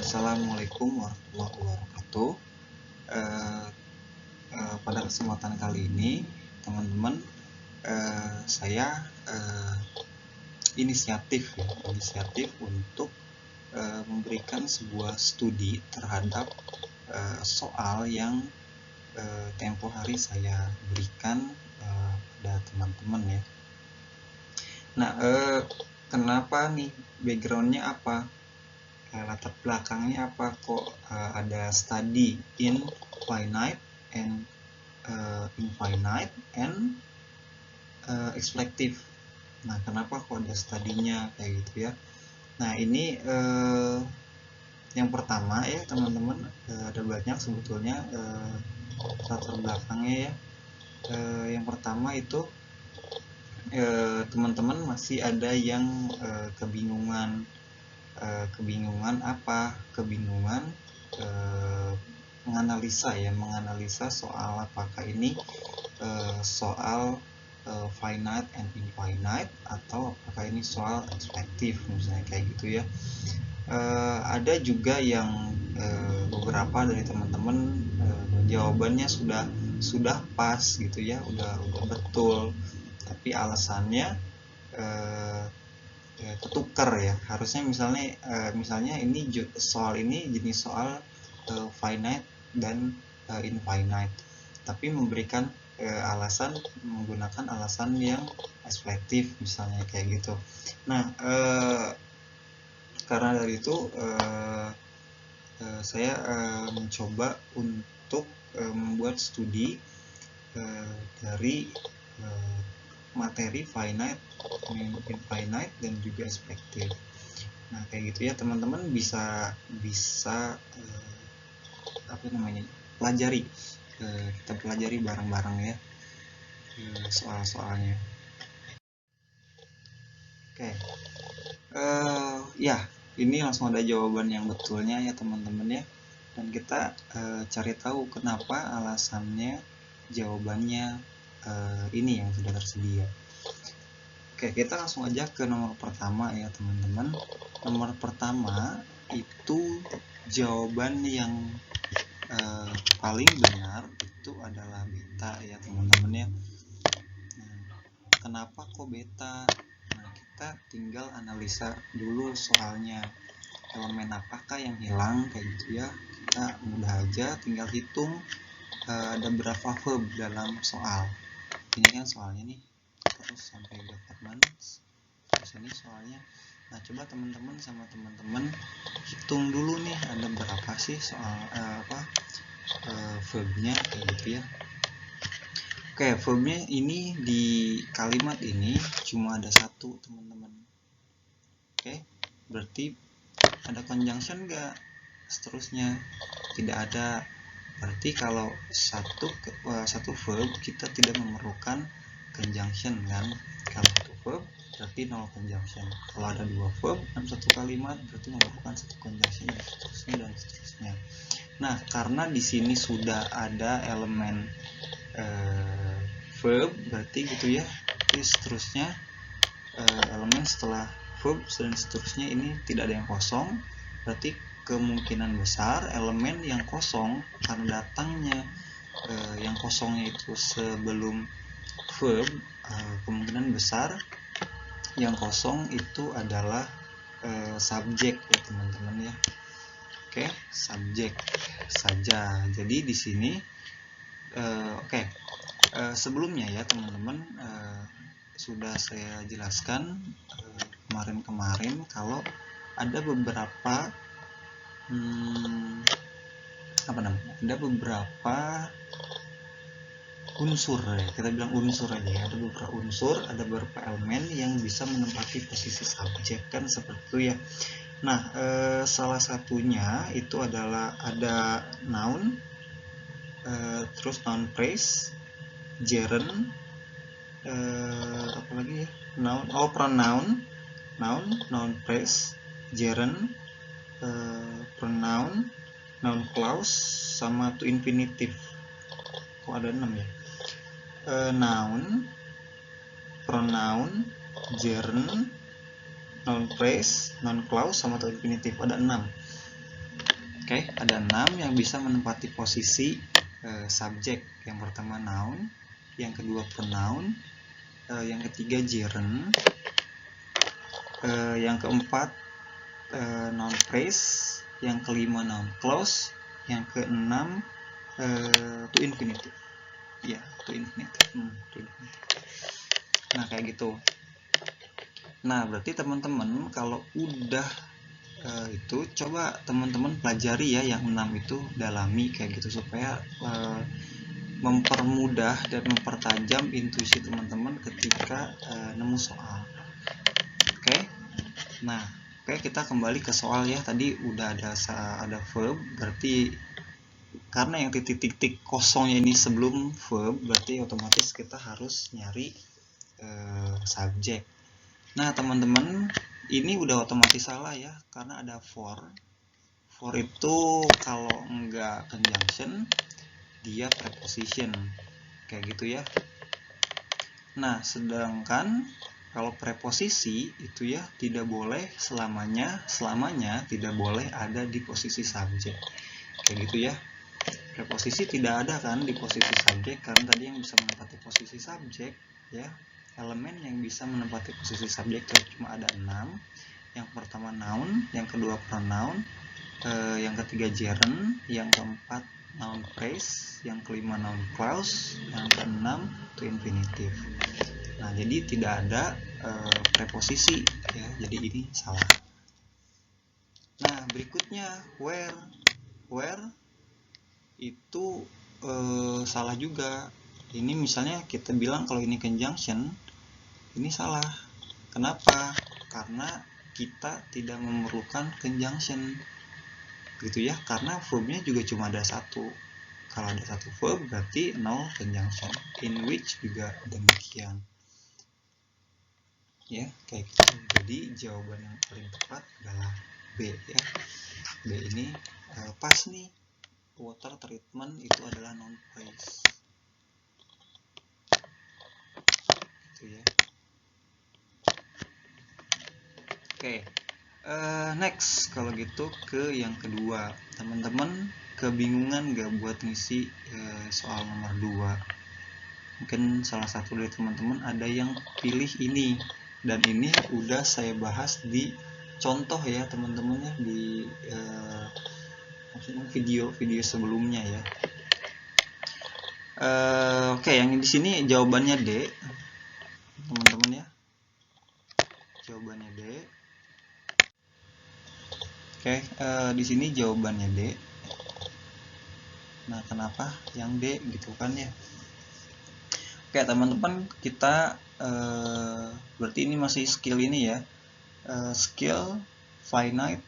Assalamualaikum warahmatullahi wabarakatuh. Eh, Pada kesempatan kali ini, teman-teman, saya inisiatif untuk memberikan sebuah studi terhadap soal yang tempo hari saya berikan pada teman-teman ya. Nah, kenapa nih backgroundnya apa? Latar belakangnya apa kok ada study in finite and infinite and expective. Nah, kenapa kok ada studinya kayak gitu ya? Nah, ini yang pertama ya teman-teman, ada banyak sebetulnya latar belakangnya ya. Yang pertama itu teman-teman masih ada yang kebingungan apa? Kebingungan menganalisa soal apakah ini soal finite and infinite atau apakah ini soal expective misalnya kayak gitu ya. Ada juga yang beberapa dari teman-teman jawabannya sudah pas gitu ya, udah betul, tapi alasannya ketukar ya. Harusnya misalnya ini soal ini jenis soal finite dan infinite, tapi memberikan menggunakan alasan yang expective misalnya kayak gitu. Nah, karena dari itu saya mencoba untuk membuat studi dari materi finite, infinite dan juga expective. Nah, kayak gitu ya teman-teman, bisa pelajari, kita pelajari bareng-bareng ya soal-soalnya. Oke. Ya, ini langsung ada jawaban yang betulnya ya teman-teman ya. Dan kita cari tahu kenapa alasannya jawabannya ini yang sudah tersedia. Oke, kita langsung aja ke nomor pertama ya teman-teman. Nomor pertama itu jawaban yang paling benar itu adalah beta ya teman-teman ya. Nah, kenapa kok beta? Nah, kita tinggal analisa dulu soalnya, elemen apakah yang hilang kayak gitu ya. Kita mudah aja tinggal hitung ada berapa verb dalam soal. Ini kan soalnya nih, terus sampai dapat mana, terus ini soalnya. Nah, coba teman-teman sama teman-teman hitung dulu nih ada berapa sih soal verbnya kayak gitu ya. Oke, verbnya ini di kalimat ini cuma ada satu teman-teman. Oke, berarti ada conjunction nggak? Seterusnya tidak ada. Berarti kalau satu verb kita tidak memerlukan conjunction kan? Kalau satu verb berarti no conjunction. Kalau ada dua verb dalam satu kalimat berarti memerlukan satu conjunction dan seterusnya. Nah, karena di sini sudah ada elemen verb berarti gitu ya. Jadi seterusnya elemen setelah verb dan seterusnya ini tidak ada yang kosong. Berarti kemungkinan besar elemen yang kosong karena datangnya yang kosongnya itu sebelum verb, kemungkinan besar yang kosong itu adalah subjek ya teman-teman ya. Oke, subjek saja. Jadi di sini sebelumnya ya teman-teman sudah saya jelaskan kemarin kalau ada beberapa ada beberapa unsur ya, kita bilang unsur aja ya, ada beberapa unsur, ada beberapa elemen yang bisa menempati posisi subjek kan seperti itu ya. Nah, salah satunya itu adalah ada noun, terus noun phrase, gerund, apa lagi ya, pronoun, noun phrase, gerund, pronoun, noun clause, sama to infinitive. Kok ada 6 ya? Noun, pronoun, gerund, noun phrase, noun clause, sama to infinitive. Ada 6. Oke, ada 6 yang bisa menempati posisi subjek. Yang pertama noun, yang kedua pronoun, yang ketiga gerund, yang keempat noun phrase, yang kelima noun clause, yang keenam to infinitive. Ya, to infinitive. Nah, kayak gitu. Nah, berarti teman-teman kalau udah itu coba teman-teman pelajari ya yang 6 itu, dalami kayak gitu supaya mempermudah dan mempertajam intuisi teman-teman ketika nemu soal. Oke. Nah, oke, kita kembali ke soal ya. Tadi udah ada verb, berarti karena yang titik-titik kosongnya ini sebelum verb, berarti otomatis kita harus nyari subjek. Nah, teman-teman, ini udah otomatis salah ya, karena ada for. For itu kalau enggak conjunction, dia preposition. Kayak gitu ya. Nah, sedangkan kalau preposisi itu ya tidak boleh selamanya tidak boleh ada di posisi subjek. Kayak gitu ya. Preposisi tidak ada kan di posisi subjek, karena tadi yang bisa menempati posisi subjek ya, elemen yang bisa menempati posisi subjek cuma ada 6. Yang pertama noun, yang kedua pronoun, yang ketiga gerund, yang keempat noun phrase, yang kelima noun clause, yang keenam to infinitive. Nah, jadi tidak ada preposisi ya, jadi ini salah. Nah, berikutnya where. Where itu salah juga. Ini misalnya kita bilang kalau ini conjunction, ini salah. Kenapa? Karena kita tidak memerlukan conjunction gitu ya, karena verbnya juga cuma ada satu. Kalau ada satu verb berarti no conjunction. In which juga demikian ya, kayak gitu. Jadi jawaban yang paling tepat adalah B ya. B ini pas nih. Water treatment itu adalah noun phrase gitu ya. Oke. Next, kalau gitu ke yang kedua. Teman-teman kebingungan gak buat ngisi soal nomor 2? Mungkin salah satu dari teman-teman ada yang pilih ini, dan ini udah saya bahas di contoh ya teman-teman ya, di video sebelumnya ya. Oke, yang di sini jawabannya D teman-teman ya, jawabannya D. Oke, di sini jawabannya D. Nah, kenapa yang D gitu kan ya? Oke, teman-teman, kita berarti ini masih skill ini ya, skill finite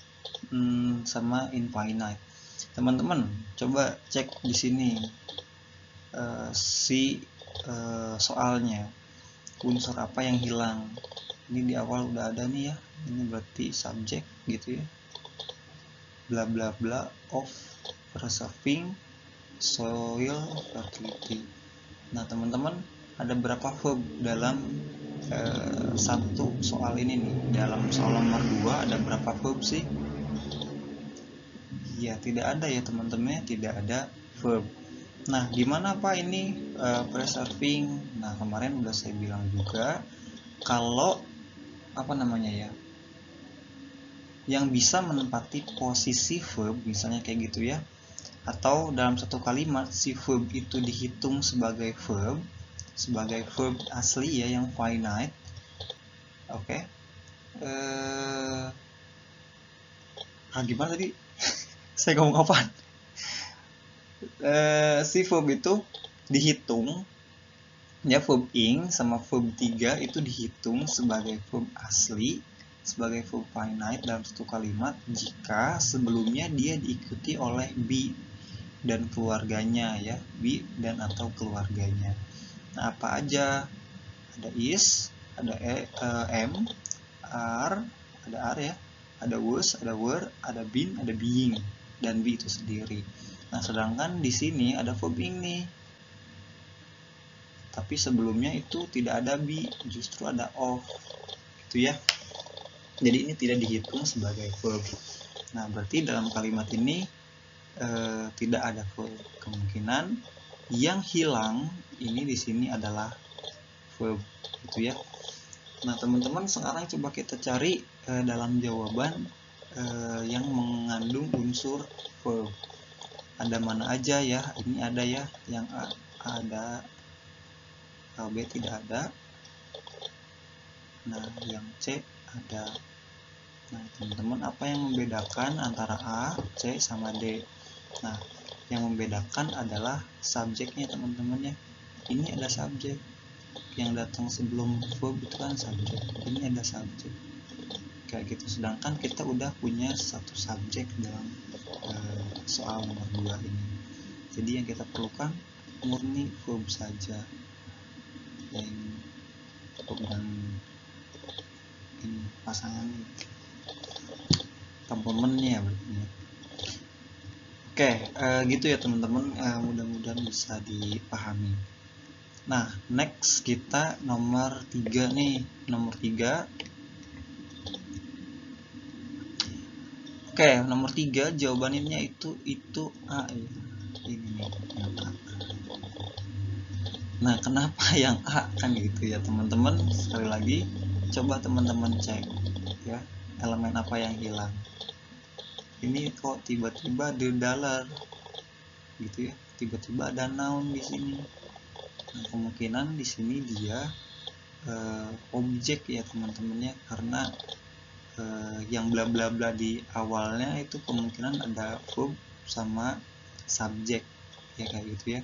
sama infinite. Teman-teman coba cek di sini soalnya, unsur apa yang hilang. Ini di awal udah ada nih ya, ini berarti subjek gitu ya, bla bla bla of preserving soil fertility. Nah, teman-teman, ada berapa verb dalam satu soal ini nih? Dalam soal nomor 2 ada berapa verb sih? Ya, tidak ada ya teman-teman, tidak ada verb. Nah, gimana Pak ini preserving? Nah, kemarin udah saya bilang juga, kalau apa namanya ya, yang bisa menempati posisi verb, misalnya kayak gitu ya, atau dalam satu kalimat si verb itu dihitung sebagai verb asli ya, yang finite. Oke. Gimana tadi? Saya ngomong apa? Si verb itu dihitung ya, verb ing sama verb 3 itu dihitung sebagai verb asli, sebagai verb finite dalam satu kalimat jika sebelumnya dia diikuti oleh be dan keluarganya ya, be dan atau keluarganya. Nah, apa aja? Ada is, ada am, are, ada are ya, ada was, ada were, ada been, ada being, dan be itu sendiri. Nah, sedangkan di sini ada verb ing nih, tapi sebelumnya itu tidak ada be, justru ada of gitu ya. Jadi ini tidak dihitung sebagai verb. Nah, berarti dalam kalimat ini tidak ada verb. Kemungkinan yang hilang ini di sini adalah verb, gitu ya. Nah, teman-teman, sekarang coba kita cari dalam jawaban yang mengandung unsur verb. Ada mana aja ya? Ini ada ya, yang A ada, B tidak ada. Nah, yang C ada. Nah, teman-teman, apa yang membedakan antara A, C, sama D? Nah, yang membedakan adalah subjeknya, teman-teman ya. Ini ada subjek. Yang datang sebelum verb itu kan subjek. Ini ada subjek. Kayak gitu. Sedangkan kita udah punya satu subjek dalam soal nomor 2 ini. Jadi yang kita perlukan murni verb saja. Yang verb dan ini pasangannya, komplemennya berarti. Oke, gitu ya teman-teman, mudah-mudahan bisa dipahami. Nah, next kita nomor 3 nih. Nomor 3. Oke, nomor 3 jawabannya itu A ya. Ini nih yang A. Nah, kenapa yang A kan gitu ya teman-teman? Sekali lagi, coba teman-teman cek ya, elemen apa yang hilang. Ini kok tiba-tiba the dollar gitu ya, tiba-tiba ada noun di sini. Nah, kemungkinan di sini dia objek ya teman-teman ya, karena yang bla bla bla di awalnya itu kemungkinan ada verb sama subjek ya, kayak gitu ya.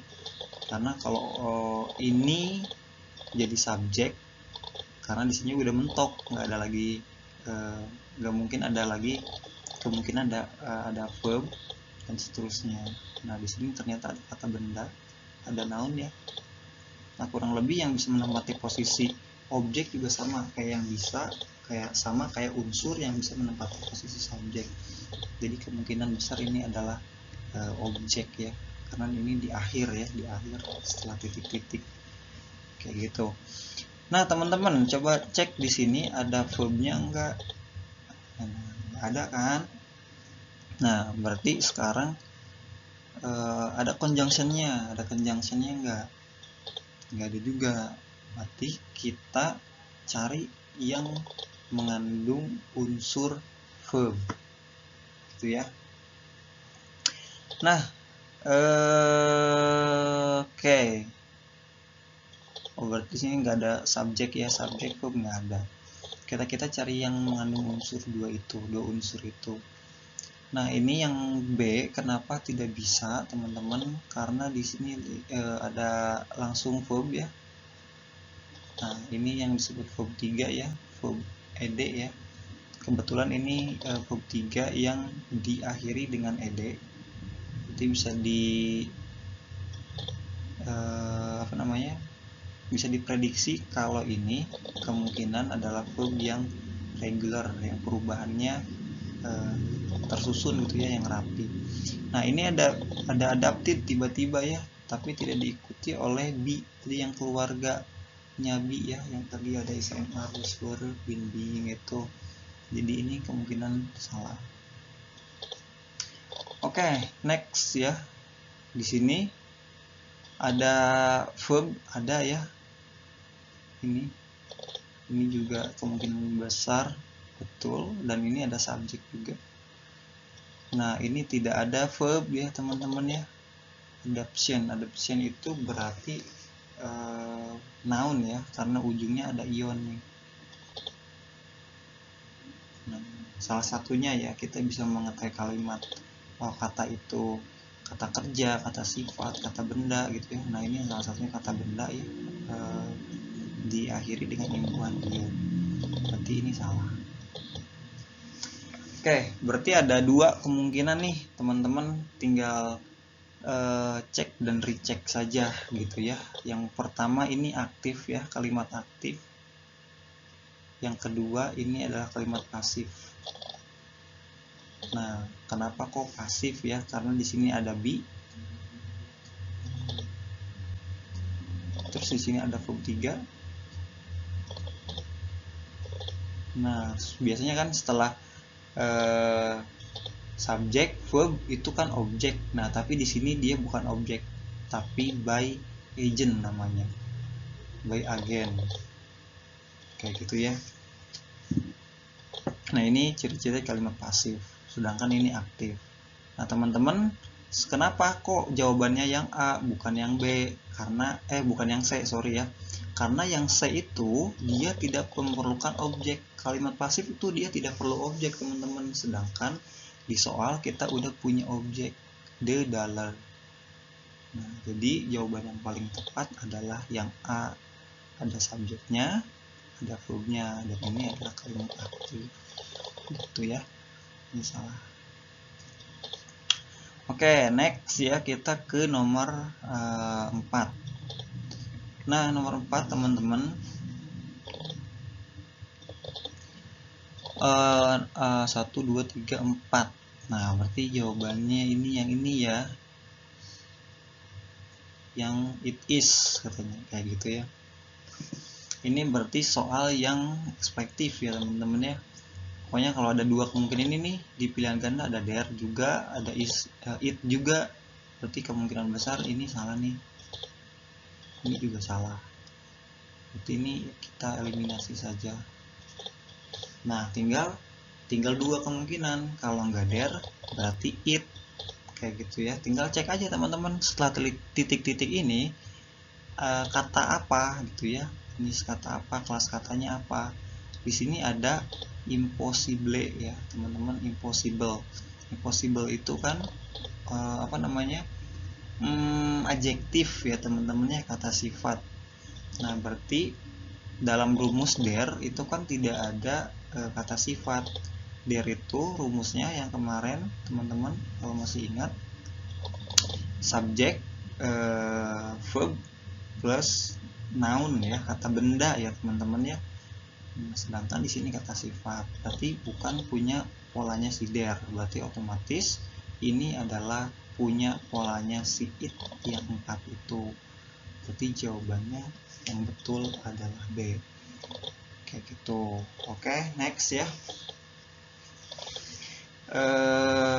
Karena kalau ini jadi subjek, karena di sini udah mentok, nggak ada lagi, nggak mungkin ada lagi kemungkinan ada verb dan seterusnya. Nah, di sini ternyata ada kata benda, ada noun ya. Nah, kurang lebih yang bisa menempati posisi objek juga sama kayak kayak unsur yang bisa menempati posisi subjek. Jadi kemungkinan besar ini adalah objek ya, karena ini di akhir ya, di akhir setelah titik-titik kayak gitu. Nah, teman-teman coba cek di sini ada verbnya enggak? Nah, ada kan? Nah, berarti sekarang ada conjunctionnya enggak? Enggak ada juga. Berarti kita cari yang mengandung unsur verb, gitu ya. Nah, oke. Oh, berarti sini nggak ada subjek ya, subjek verb nggak ada. Kita cari yang mengandung unsur dua unsur itu. Nah, ini yang B, kenapa tidak bisa teman-teman? Karena di sini ada langsung verb ya. Nah, ini yang disebut verb 3 ya, verb ed ya. Kebetulan ini verb 3 yang diakhiri dengan ed. Itu bisa bisa diprediksi kalau ini kemungkinan adalah verb yang regular, yang perubahannya tersusun gitu ya, yang rapi. Nah, ini ada adapted tiba-tiba ya, tapi tidak diikuti oleh be. Jadi yang keluarganya be ya, yang tadi ada SMR, were, been, being itu. Jadi ini kemungkinan salah. Oke, next ya. Di sini ada verb, ada ya. Ini juga kemungkinan besar betul, dan ini ada subjek juga. Nah, ini tidak ada verb ya teman-teman ya. Adaption itu berarti noun ya, karena ujungnya ada ion nih. Nah, salah satunya ya, kita bisa mengetahui kalimat kata itu kata kerja, kata sifat, kata benda gitu ya. Nah, ini salah satunya kata benda ya, diakhiri dengan imbuhan ion. Berarti ini salah. Oke, berarti ada dua kemungkinan nih teman-teman, tinggal cek dan recheck saja gitu ya. Yang pertama ini aktif ya, kalimat aktif. Yang kedua ini adalah kalimat pasif. Nah, kenapa kok pasif ya? Karena di sini ada be. Terus di sini ada verb 3. Nah, biasanya kan setelah subjek, verb itu kan objek. Nah, tapi di sini dia bukan objek, tapi by agent namanya, by agent, kayak gitu ya. Nah, ini ciri-ciri kalimat pasif, sedangkan ini aktif. Nah, teman-teman, kenapa kok jawabannya yang A bukan yang B? Karena bukan yang C, sorry ya. Karena yang C itu dia tidak memerlukan objek. Kalimat pasif itu dia tidak perlu objek, teman-teman. Sedangkan di soal kita udah punya objek, the dollar. Nah, jadi jawaban yang paling tepat adalah yang A. Ada subjeknya, ada verbnya, dan ini adalah kalimat aktif. Gitu ya. Ini salah. Oke, next ya, kita ke nomor 4. Nah, nomor 4 teman-teman, 1, 2, 3, 4. Nah, berarti jawabannya ini ya, yang it is katanya, kayak gitu ya. Ini berarti soal yang ekspektif ya teman-teman ya. Pokoknya kalau ada dua kemungkinan ini di pilihan ganda, ada there juga, ada is, it juga, berarti kemungkinan besar ini salah nih. Ini juga salah. Berarti ini kita eliminasi saja. Nah, tinggal dua kemungkinan. Kalau nggak there, berarti it, kayak gitu ya. Tinggal cek aja teman-teman, setelah titik-titik ini kata apa gitu ya. Ini kata apa, kelas katanya apa. Di sini ada impossible ya teman-teman. Impossible itu kan apa namanya, adjektif ya teman-temannya, kata sifat. Nah, berarti dalam rumus there itu kan tidak ada kata sifat. There itu rumusnya yang kemarin teman-teman kalau masih ingat, subjek verb plus noun ya, kata benda ya teman-teman ya. Sedangkan di sini kata sifat, berarti bukan punya polanya si there, berarti otomatis ini adalah punya polanya si it yang 4 itu. Berarti jawabannya yang betul adalah B, kayak gitu. Oke, next ya.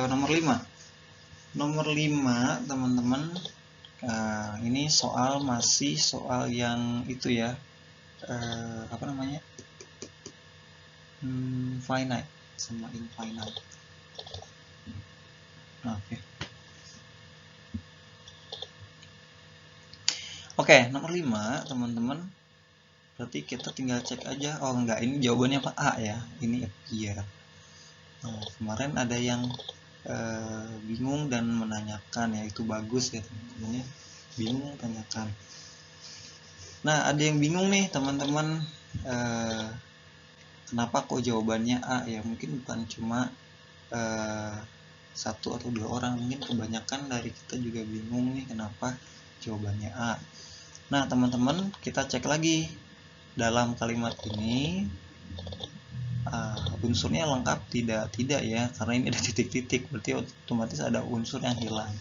Nomor 5 teman-teman, ini masih soal yang itu ya, apa namanya, finite sama infinite. Oke, nomor 5 teman-teman, berarti kita tinggal cek aja. Oh enggak, ini jawabannya apa? A ya, ini appear. Nah, kemarin ada yang bingung dan menanyakan ya, itu bagus ya teman-teman ya, bingung tanyakan. Nah, ada yang bingung nih teman-teman, kenapa kok jawabannya A ya. Mungkin bukan cuma satu atau dua orang, mungkin kebanyakan dari kita juga bingung nih kenapa jawabannya A. Nah, teman-teman, kita cek lagi dalam kalimat ini unsurnya lengkap tidak ya, karena ini ada titik-titik, berarti otomatis ada unsur yang hilang.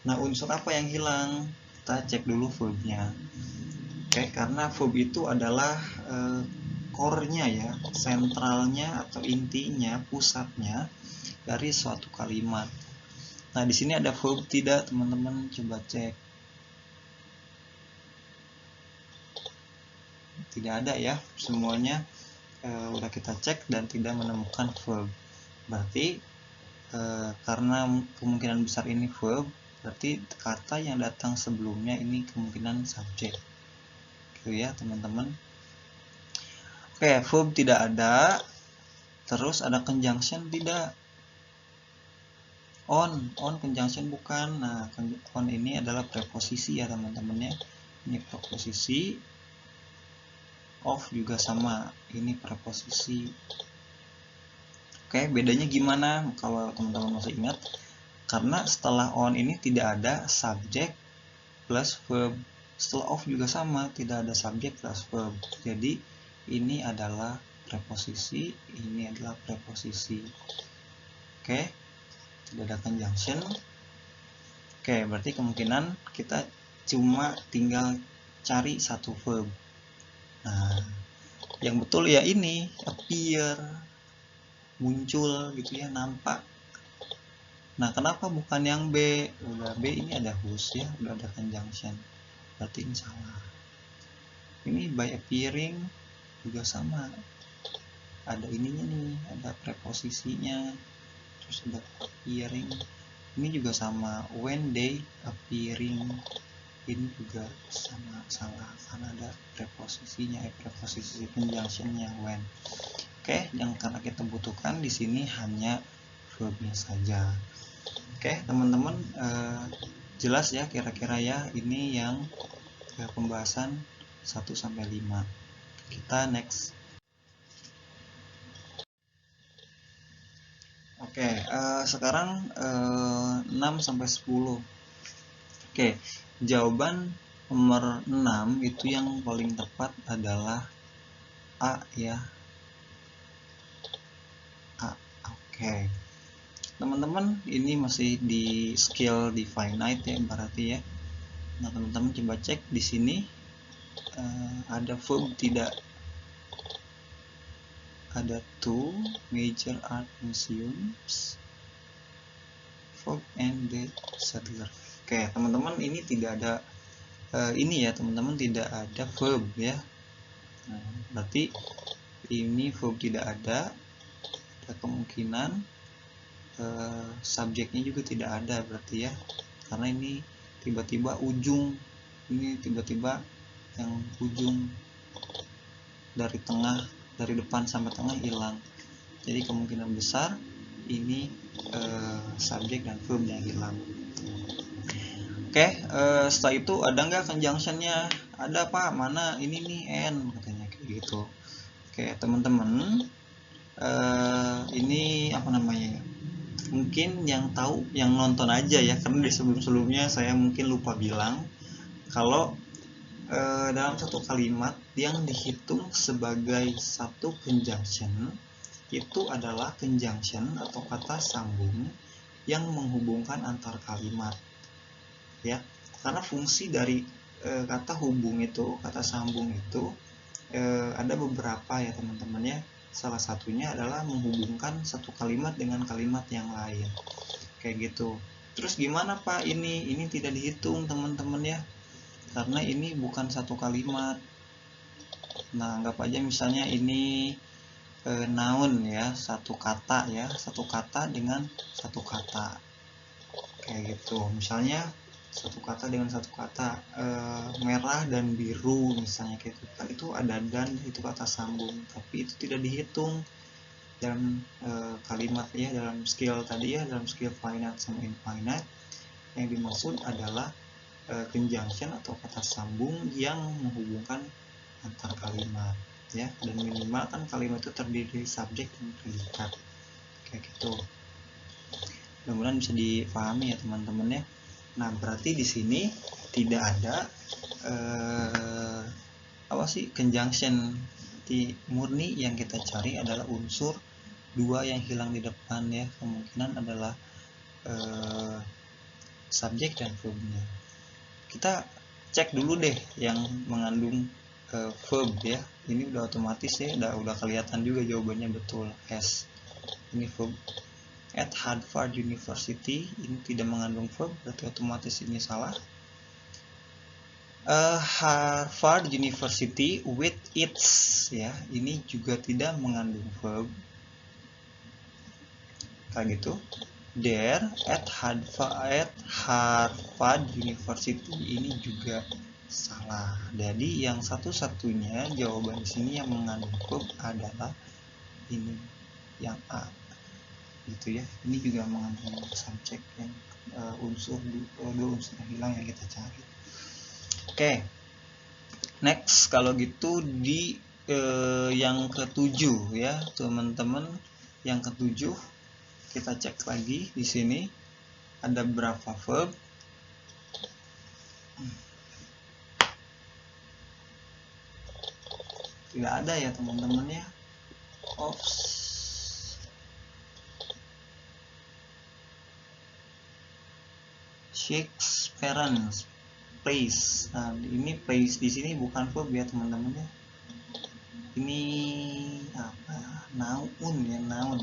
Nah, unsur apa yang hilang? Kita cek dulu verbnya. Oke, karena verb itu adalah core-nya ya, sentralnya atau intinya, pusatnya dari suatu kalimat. Nah, di sini ada verb tidak, teman-teman, coba cek. Tidak ada ya, semuanya udah kita cek dan tidak menemukan verb. Berarti karena kemungkinan besar ini verb, berarti kata yang datang sebelumnya ini kemungkinan subjek, gitu ya teman-teman. Oke, verb tidak ada, terus ada conjunction tidak, on conjunction bukan. Nah, on ini adalah preposisi ya teman-teman ya, ini preposisi. Of juga sama, ini preposisi. Oke, bedanya gimana kalau teman-teman masih ingat? Karena setelah on ini tidak ada subjek plus verb. Setelah of juga sama, tidak ada subjek plus verb. Jadi ini adalah preposisi, ini adalah preposisi. Oke, tidak ada conjunction. Oke, berarti kemungkinan kita cuma tinggal cari satu verb. Nah, Yang betul ya ini appear, muncul gitu ya, nampak. Nah, kenapa bukan yang B? Udah B ini ada whose ya, udah ada conjunction. Berarti ini salah. Ini by appearing juga sama. Ada ininya nih, ada preposisinya. Terus ada appearing. Ini juga sama, when they appearing. Ini juga sama, salah karena ada preposisinya, preposisi conjunctionnya when. Oke, yang karena kita butuhkan di sini hanya verbnya saja. Oke, teman-teman, jelas ya kira-kira ya ini yang pembahasan 1 sampai 5. Kita next. Oke, sekarang 6 sampai 10. Oke, jawaban nomor 6 itu yang paling tepat adalah A ya. A. Oke. Teman-teman, ini masih di skill di finite ya berarti ya. Nah, teman-teman coba cek di sini ada verb tidak? Ada 2 major art museums, verb and the settler. Oke, teman-teman, ini tidak ada ini ya, teman-teman, tidak ada verb ya. Nah, berarti ini verb tidak ada kemungkinan subjeknya juga tidak ada berarti ya, karena ini tiba-tiba ujung, ini tiba-tiba yang ujung dari tengah, dari depan sampai tengah hilang, jadi kemungkinan besar ini subjek dan verb yang hilang. Oke, setelah itu ada nggak conjunctionnya? Ada Pak, mana ini nih n katanya kayak gitu. Oke teman-teman, ini apa namanya ya, mungkin yang tahu yang nonton aja ya, karena di sebelum-sebelumnya saya mungkin lupa bilang kalau dalam satu kalimat yang dihitung sebagai satu conjunction itu adalah conjunction atau kata sambung yang menghubungkan antar kalimat ya, karena fungsi dari kata hubung itu, kata sambung itu ada beberapa ya teman-teman ya. Salah satunya adalah menghubungkan satu kalimat dengan kalimat yang lain kayak gitu. Terus gimana Pak ini tidak dihitung teman-teman ya, karena ini bukan satu kalimat. Nah, anggap aja misalnya ini noun ya, satu kata ya, satu kata dengan satu kata kayak gitu. Misalnya satu kata dengan satu kata, merah dan biru misalnya kayak gitu kan, itu ada dan, itu kata sambung, tapi itu tidak dihitung dalam kalimat ya, dalam skill tadi ya, dalam skill finite sama infinite. Yang dimaksud adalah conjunction atau kata sambung yang menghubungkan antar kalimat ya, dan minimal kan kalimat itu terdiri dari subjek dan predikat kayak gitu. Mudah-mudahan bisa dipahami ya teman-teman ya. Nah, berarti di sini tidak ada apa sih conjunction. Di murni yang kita cari adalah unsur dua yang hilang di depan ya, kemungkinan adalah subjek dan verbnya. Kita cek dulu deh yang mengandung verb ya. Ini udah otomatis ya, udah kelihatan juga jawabannya betul, S. Ini verb. At Harvard University, ini tidak mengandung verb, berarti otomatis ini salah. Harvard University with its ya, ini juga tidak mengandung verb kayak gitu. There at Harvard University, ini juga salah. Jadi yang satu-satunya jawaban di sini yang mengandung verb adalah ini yang A gitu ya. Ini juga mengandung subjek yang unsur dua unsur yang hilang yang kita cari. Oke, next kalau gitu di yang ketujuh ya teman-teman. Yang ketujuh kita cek lagi di sini ada berapa verb. Tidak ada ya teman-teman ya. Oops. Shakes parents place. Nah, ini place di sini bukan verb ya teman-teman ya. Ini apa? Noun ya, noun.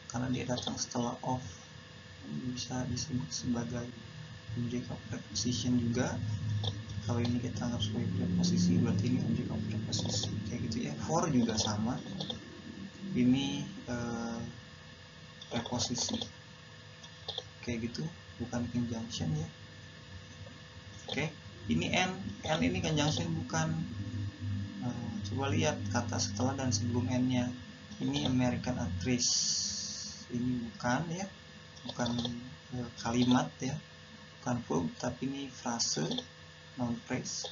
Karena dia datang setelah of, bisa disebut sebagai object of preposition juga. Kalau ini kita anggap sebagai preposisi, berarti ini object of preposition, kayak gitu ya. For juga sama. Ini preposisi, kayak gitu, bukan conjunction ya. Oke, ini n ini conjunction bukan. Coba lihat kata setelah dan sebelum n-nya. Ini American actress, ini bukan ya, bukan kalimat ya, bukan verb, tapi ini frase, noun phrase.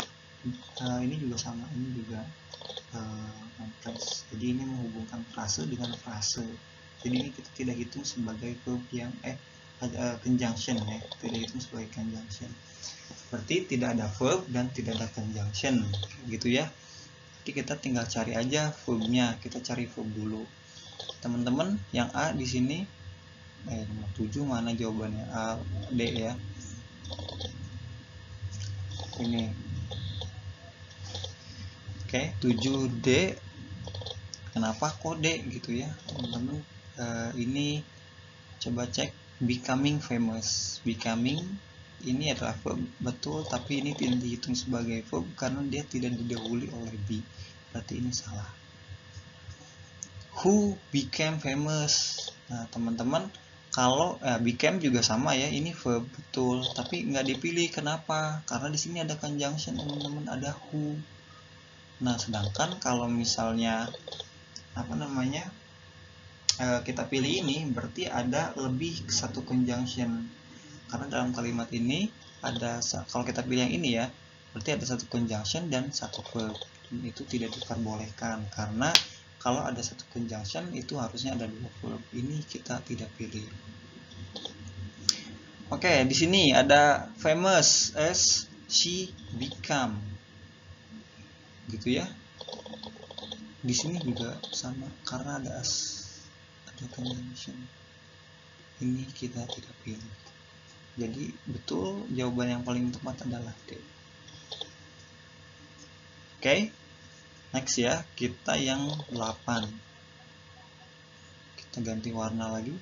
Ini juga sama, ini juga noun phrase. Jadi ini menghubungkan frase dengan frase. Jadi ini kita tidak hitung sebagai verb yang conjunction ya, tidak hitung sebagai conjunction. Berarti tidak ada verb dan tidak ada conjunction, gitu ya. Jadi kita tinggal cari aja verbnya. Kita cari verb dulu. Teman-teman, yang A di sini nomor 7 mana jawabannya? A, D ya. Ini. Oke, 7D. Kenapa kok D gitu ya, teman-teman? Ini coba cek becoming famous. Becoming ini adalah verb, betul, tapi ini tidak dihitung sebagai verb karena dia tidak didahului oleh be. Berarti ini salah. Who became famous? Nah, teman-teman, kalau became juga sama ya, ini verb betul, tapi nggak dipilih. Kenapa? Karena di sini ada conjunction, teman-teman, ada who. Nah, sedangkan kalau misalnya kita pilih ini, berarti ada lebih satu conjunction. Karena dalam kalimat ini ada, kalau kita pilih yang ini ya, berarti ada satu conjunction dan satu verb. Itu tidak diperbolehkan karena kalau ada satu conjunction itu harusnya ada dua verb. Ini kita tidak pilih. Oke, di sini ada famous as she become, gitu ya. Di sini juga sama karena ada as, ada conjunction. Ini kita tidak pilih. Jadi betul, jawaban yang paling tepat adalah D. Oke, next ya, kita yang 8. Kita ganti warna lagi,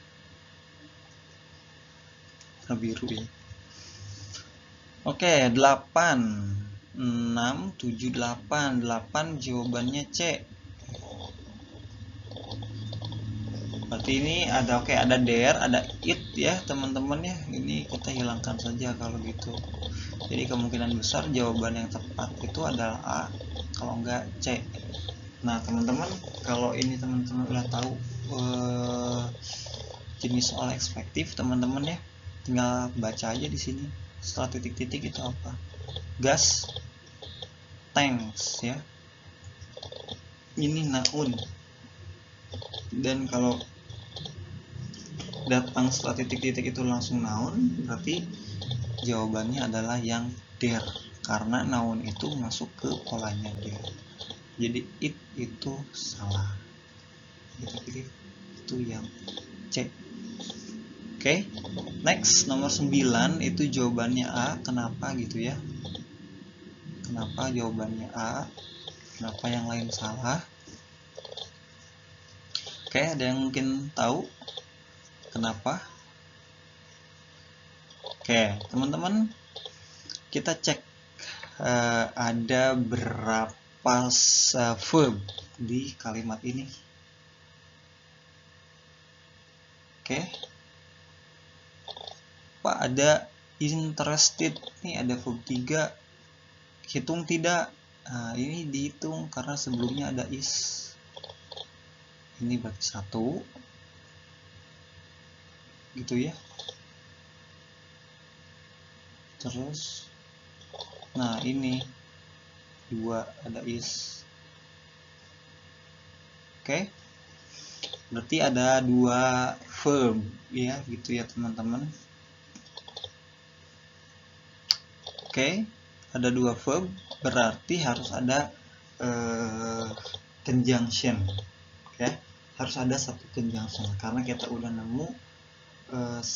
warna biru ya. Oke, 8, 6, 7, 8. 8 jawabannya C. Berarti ini ada, ada there, ada it ya teman-teman ya. Ini kita hilangkan saja kalau gitu. Jadi kemungkinan besar jawaban yang tepat itu adalah A, kalau enggak C. Nah teman-teman, kalau ini teman-teman udah tahu jenis soal ekspektif teman-teman ya, tinggal baca aja di sini. Setelah titik-titik itu apa? Gas, thanks ya. Ini noun. Dan kalau datang setelah titik-titik itu langsung noun, berarti jawabannya adalah yang there, karena noun itu masuk ke polanya there. Jadi it itu salah. Kita pilih itu yang C. Oke, next nomor 9 itu jawabannya A. Kenapa gitu ya? Kenapa jawabannya A? Kenapa yang lain salah? Oke, ada yang mungkin tahu kenapa? Oke, teman-teman, kita cek ada berapa verb di kalimat ini. Oke, Pak, ada interested nih, ada verb 3. Hitung tidak? Nah, ini dihitung karena sebelumnya ada is. Ini berarti 1, gitu ya. Terus, nah ini 2, ada is. Oke, berarti ada 2 verb ya, gitu ya teman-teman. Oke, ada 2 verb, berarti harus ada conjunction. Oke, harus ada satu conjunction karena kita udah nemu 2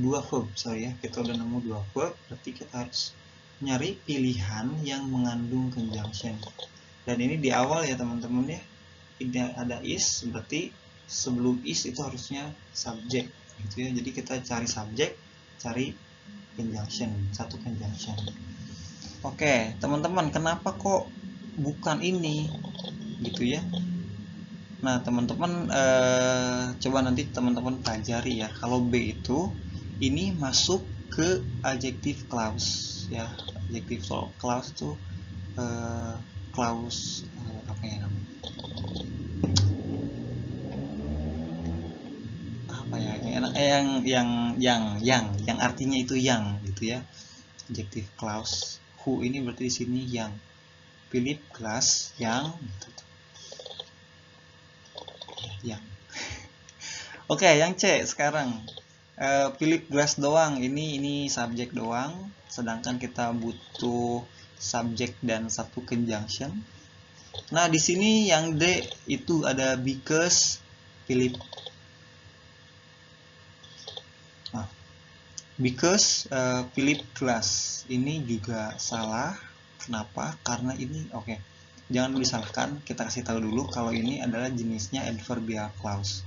verb, sorry ya, kita udah nemu 2 verb, berarti kita harus nyari pilihan yang mengandung conjunction. Dan ini di awal ya teman-teman ya. Ini ada is, berarti sebelum is itu harusnya subjek gitu ya. Jadi kita cari subjek, cari conjunction, satu conjunction. Oke, teman-teman, kenapa kok bukan ini gitu ya? Nah, teman-teman coba nanti teman-teman pelajari ya. Kalau B itu ini masuk ke adjective clause ya. Adjective clause itu clause apa ya namanya? Apa ya? Yang artinya itu yang gitu ya. Adjective clause. Who ini berarti di sini yang. Philip Glass yang gitu. Yang. Oke, yang C sekarang. Philip Glass doang. Ini subjek doang. Sedangkan kita butuh subjek dan satu conjunction. Nah, di sini yang D itu ada because Philip. Nah, because Philip Glass ini juga salah. Kenapa? Karena ini oke. Jangan dulu disalahkan. Kita kasih tahu dulu kalau ini adalah jenisnya adverbial clause.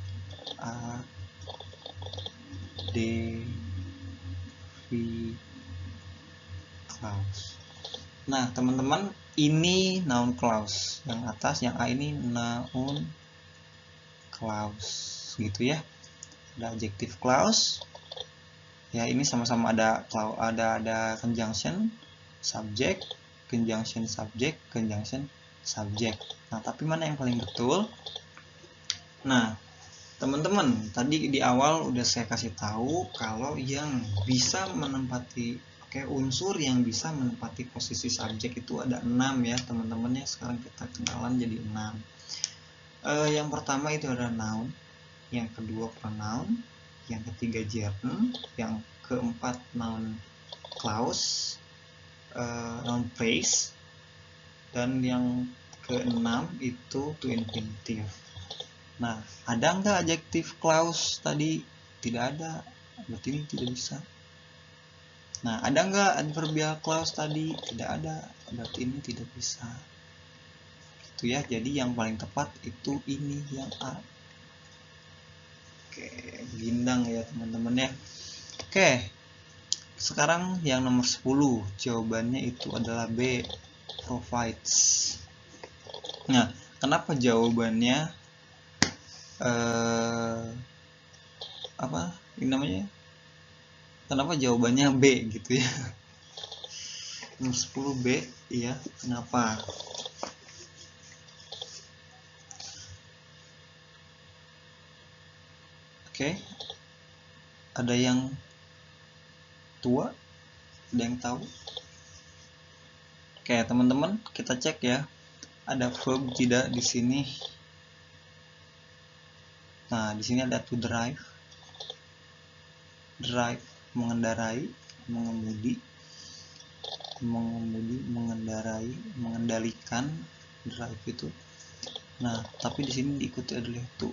D V clause. Nah, teman-teman, ini noun clause. Yang atas, yang A ini noun clause, gitu ya. Ada adjective clause. Ya, ini sama-sama ada conjunction, subject, conjunction subject, conjunction subject. Nah, tapi mana yang paling betul? Nah, teman-teman, tadi di awal udah saya kasih tahu kalau yang bisa menempati unsur yang bisa menempati posisi subjek itu ada 6 ya teman-teman ya. Sekarang kita kenalan jadi 6. Yang pertama itu ada noun, yang kedua pronoun, yang ketiga gerund, yang keempat noun clause, noun phrase, dan yang keenam itu to infinitive. Nah, ada nggak adjective clause tadi? Tidak ada, berarti ini tidak bisa. Nah, ada nggak adverbial clause tadi? Tidak ada, berarti ini tidak bisa. Gitu ya, jadi yang paling tepat itu ini, yang A. Oke, bintang ya teman-teman ya. Oke, sekarang yang nomor 10, jawabannya itu adalah B, provides. Nah, kenapa jawabannya apa ini namanya? Kenapa jawabannya B gitu ya? Nomor 10 B, iya. Kenapa? Oke. Ada yang tua? Ada yang tahu? Oke, teman-teman, kita cek ya. Ada verb tidak di sini? Nah, di sini ada to drive. Drive, mengendarai, mengemudi, mengendarai, mengendalikan, drive itu. Nah, tapi di sini diikuti oleh to.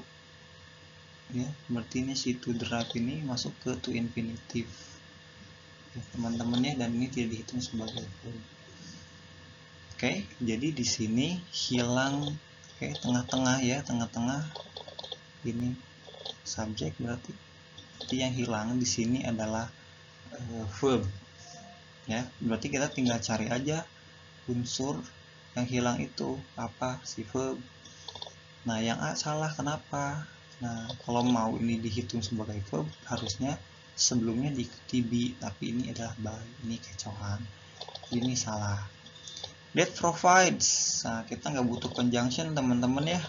Ya, berarti ini si to drive ini masuk ke to infinitive. Ya, teman-teman ya, dan ini tidak dihitung sebagai verb. Oke, jadi di sini hilang tengah-tengah ya, tengah-tengah ini subjek berarti yang hilang di sini adalah verb. Ya, berarti kita tinggal cari aja unsur yang hilang itu apa, si verb. Nah, yang A salah kenapa? Nah, kalau mau ini dihitung sebagai verb harusnya sebelumnya diikuti B, tapi ini adalah by. Ini kecohan. Ini salah. That provides. Nah, kita nggak butuh conjunction teman-teman ya.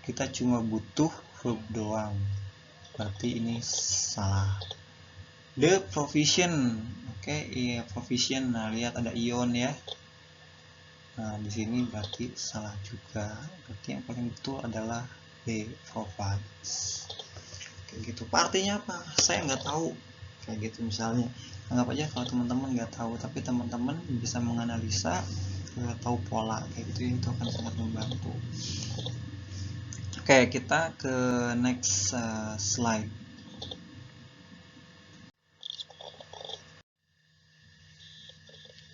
Kita cuma butuh verb doang. Berarti ini salah. The provision. Oke, iya provision. Nah, lihat ada ion ya. Nah, di sini berarti salah juga. Berarti yang paling betul adalah B, provides. Kayak gitu. Artinya apa? Saya nggak tahu. Kayak gitu misalnya. Anggap aja kalau teman-teman nggak tahu, tapi teman-teman bisa menganalisa, tahu pola kayak gitu, itu akan sangat membantu. Oke, kita ke next slide.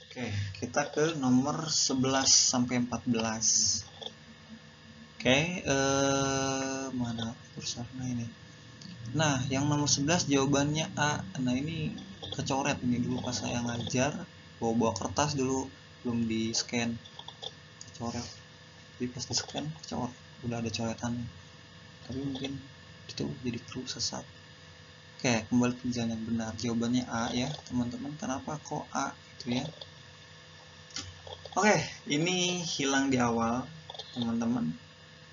Oke, kita ke nomor 11 sampai 14. Oke, mana kursornya ini? Nah, yang nomor 11 jawabannya A. Nah, ini kecoret ini dulu pas saya ngajar, bawa kertas dulu, belum di scan, kecoret. Jadi pas di scan kecoret, udah ada coretan. Tapi mungkin itu jadi kru sesat. Oke, kembali ke jalan yang benar. Jawabannya A ya, teman-teman. Kenapa kok A gitu ya? Oke, ini hilang di awal, teman-teman.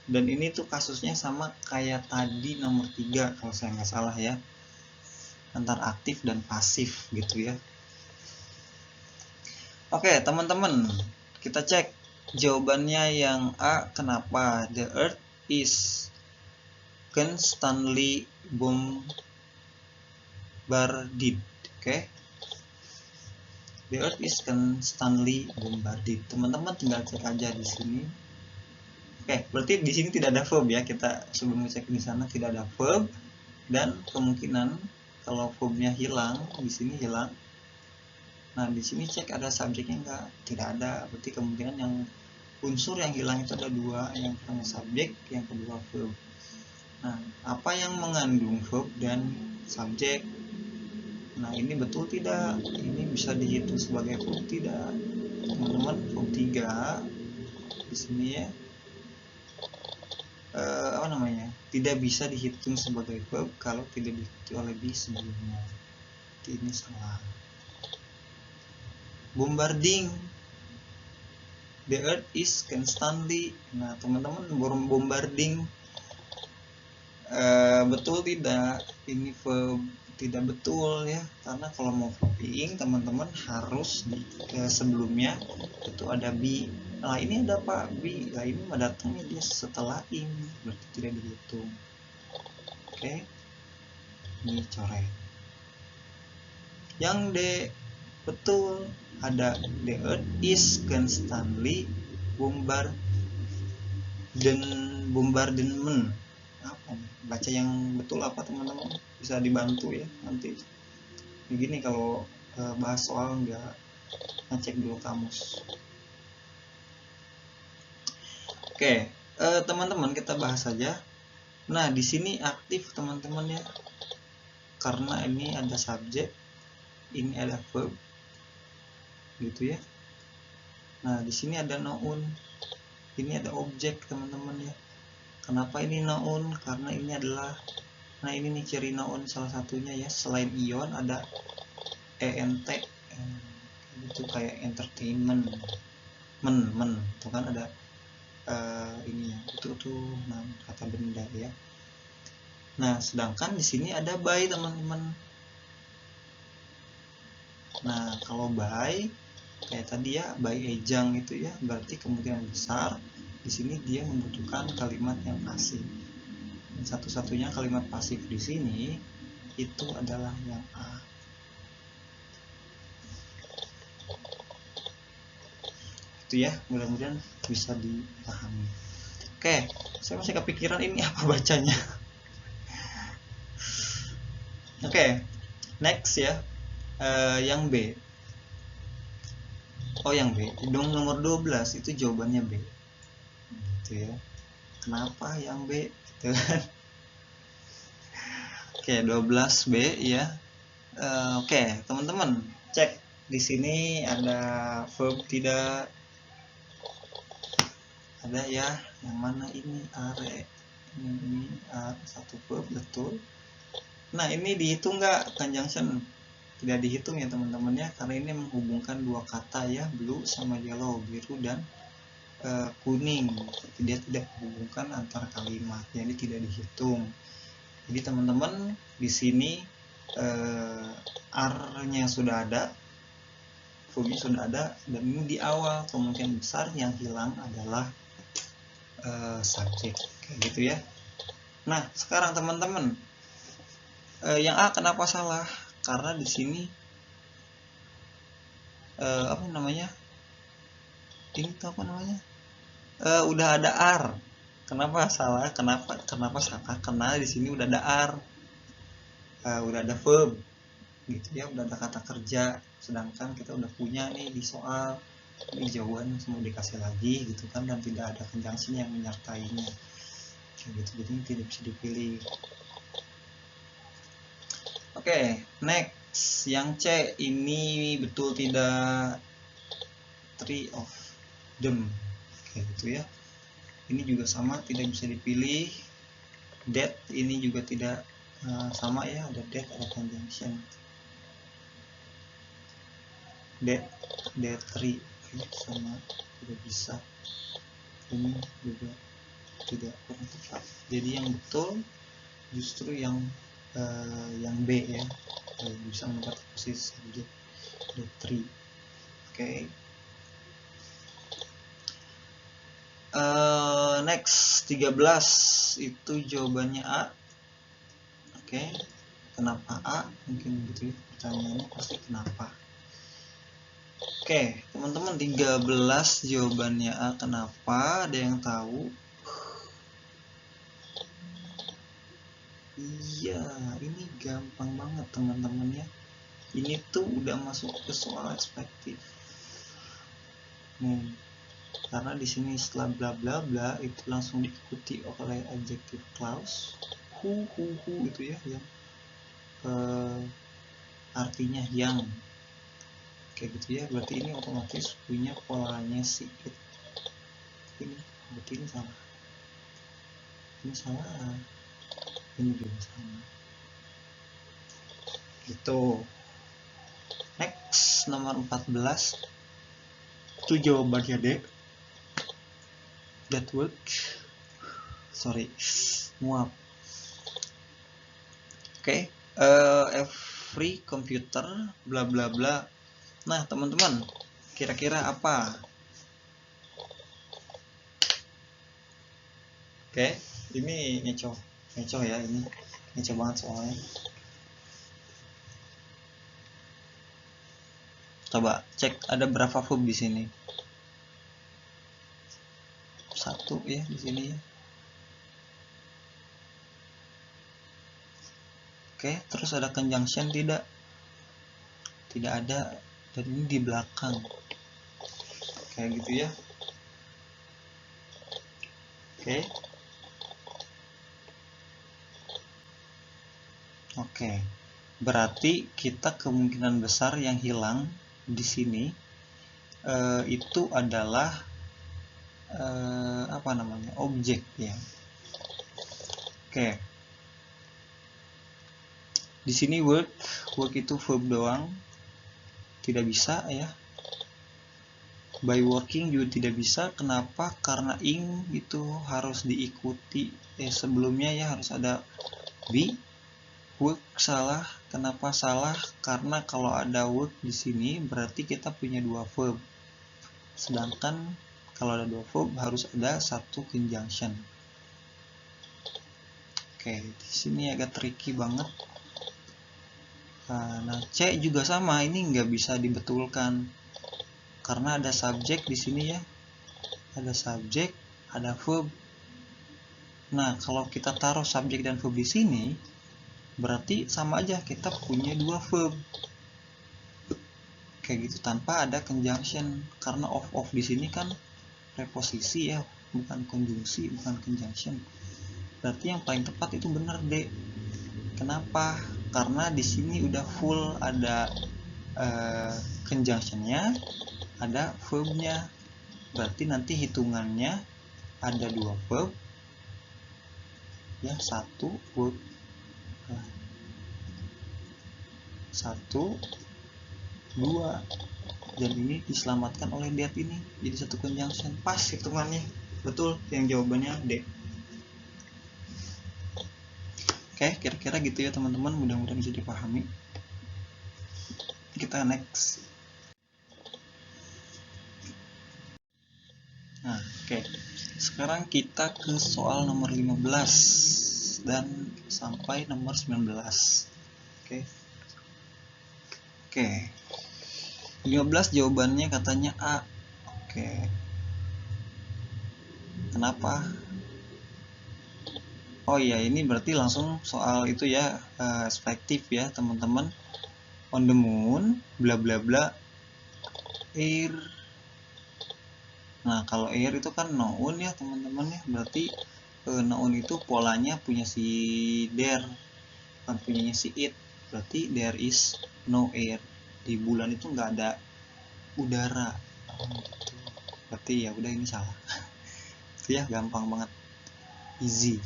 Dan ini tuh kasusnya sama kayak tadi nomor 3 kalau saya nggak salah ya, antara aktif dan pasif gitu ya. Oke teman-teman, kita cek jawabannya yang A. Kenapa? The Earth is constantly bombarded. Oke, The Earth is constantly bombarded. Teman-teman tinggal cek aja di sini. Oke, berarti di sini tidak ada verb ya. Kita sebelum ngecek di sana tidak ada verb, dan kemungkinan kalau verbnya hilang di sini hilang. Nah, di sini cek ada subjeknya enggak? Tidak ada. Berarti kemungkinan yang unsur yang hilang itu ada dua, yang pertama subjek, yang kedua verb. Nah, apa yang mengandung verb dan subjek? Nah, ini betul tidak? Ini bisa dihitung sebagai verb tidak? Teman-teman, verb 3 di sini ya. Apa namanya, tidak bisa dihitung sebagai verb kalau tidak diikuti oleh be sebelumnya. Ini salah. Bombarding, the earth is constantly. Nah teman-teman, bombarding betul tidak? Ini verb tidak betul ya, karena kalau mau verb being teman-teman harus sebelumnya itu ada be. Nah ini ada apa? Be. Nah ini datangnya dia setelah ini, berarti tidak dihitung. Oke, ini coret. Yang D betul, ada the earth is constantly bombardment. Apa nih? Baca yang betul apa teman-teman? Bisa dibantu ya nanti. Begini kalau bahas soal nggak ngecek dulu kamus. Oke, teman-teman kita bahas saja. Nah di sini aktif teman-teman ya, karena ini ada subjek, ini ada verb, gitu ya. Nah di sini ada noun, ini ada objek teman-teman ya. Kenapa ini noun? Karena ini adalah, nah ini nih ciri noun salah satunya ya. Selain ion ada ent, itu kayak entertainment, itu kan ada ini ya, itu tuh nah, kata benda ya. Nah sedangkan di sini ada by teman-teman. Nah kalau by kayak tadi ya, by ejang itu ya, berarti kemungkinan besar di sini dia membutuhkan kalimat yang pasif. Dan satu-satunya kalimat pasif di sini itu adalah yang A. Itu ya, mudah-mudahan bisa dipahami. Oke, saya masih kepikiran ini apa bacanya. Oke, next ya, yang B. Oh yang B, dong nomor 12 itu jawabannya B. Gitu ya. Kenapa yang B? Gitu kan. Oke, 12B ya. Oke, teman-teman, cek di sini ada verb tidak? Ada ya. Yang mana ini? Are. Ini satu verb betul. Nah, ini dihitung nggak conjunction? Tidak dihitung ya teman-teman ya, karena ini menghubungkan dua kata ya, blue sama yellow, biru dan kuning. Dia tidak menghubungkan antar kalimat, jadi tidak dihitung. Jadi teman-teman di sini R-nya sudah ada, verbnya sudah ada, dan ini di awal. Kemungkinan besar yang hilang adalah subjek, kayak gitu ya. Nah sekarang teman-teman, yang A kenapa salah? Karena di sini apa namanya? Ini tuh apa namanya? Udah ada R. Kenapa salah? Kenapa salah? Karena di sini udah ada R. Udah ada verb. Gitu ya, udah ada kata kerja. Sedangkan kita udah punya nih di soal Ini jawaban semua dikasih lagi gitu kan, dan tidak ada conjunction yang menyertainya kayak gitu, jadi tidak bisa dipilih. Oke, next yang C ini betul tidak, three of them kayak gitu ya. Ini juga sama, tidak bisa dipilih. That ini juga tidak sama ya, ada that, ada conjunction. That three sama, tidak bisa. Ini juga tidak kurang tepat. Jadi yang betul justru yang B ya, bisa menempati posisi subjek, the three. Oke. Next 13 itu jawabannya A. Oke. Kenapa A? Mungkin gitu ya pertanyaannya, pasti kenapa. Oke, teman-teman, 13 jawabannya A. Kenapa? Ada yang tahu? Iya, ini gampang banget teman-teman ya. Ini tuh udah masuk ke soal ekspektif. Karena di sini setelah bla bla bla itu langsung diikuti oleh adjective clause who itu ya, yang artinya yang kayak gitu ya. Berarti ini otomatis punya polanya si it. Ini berarti ini salah, ini salah, ini juga sama gitu. Next nomor 14 itu jawabannya D. That work, sorry, muap. Oke, every computer bla bla bla. Nah teman-teman, kira-kira apa? Oke, ini ngecoh ya, ini ngecoh banget soalnya. Coba cek ada berapa verb di sini. 1 ya di sini ya. Oke, terus ada conjunction tidak? Tidak ada, dan ini di belakang. Kayak gitu ya. Oke. Oke. Berarti kita kemungkinan besar yang hilang di sini itu adalah apa namanya? Objek ya. Oke. Di sini work itu verb doang, tidak bisa ya. By working juga tidak bisa. Kenapa? Karena ing itu harus diikuti sebelumnya ya, harus ada be. Work salah. Kenapa salah? Karena kalau ada work di sini berarti kita punya dua verb. Sedangkan kalau ada dua verb harus ada satu conjunction. Oke, di sini agak tricky banget. Nah, C juga sama, ini nggak bisa dibetulkan karena ada subjek di sini ya, ada subjek, ada verb. Nah, kalau kita taruh subjek dan verb di sini, berarti sama aja kita punya dua verb, kayak gitu tanpa ada conjunction. Karena of di sini kan preposisi ya, bukan konjungsi, bukan conjunction. Berarti yang paling tepat itu benar D. Kenapa? Karena di sini udah full ada conjunctionnya, ada verbnya. Berarti nanti hitungannya ada dua verb ya, satu verb, satu, dua, dan ini diselamatkan oleh that ini jadi satu conjunction. Pas hitungannya, betul yang jawabannya D. Oke, kira-kira gitu ya teman-teman, mudah-mudahan bisa dipahami. Kita next. Nah, oke. Sekarang kita ke soal nomor 15 dan sampai nomor 19. Oke. Oke. 15 jawabannya katanya A. Oke. Kenapa? Oh iya, ini berarti langsung soal itu ya, perspektif ya teman-teman. On the moon, bla bla bla, air Nah, kalau air itu kan noun ya teman-teman ya, berarti noun itu polanya punya si there, bukan punyanya si it. Berarti there is no air. Di bulan itu nggak ada udara. Gitu. Berarti ya udah ini salah. Itu ya gampang banget, easy.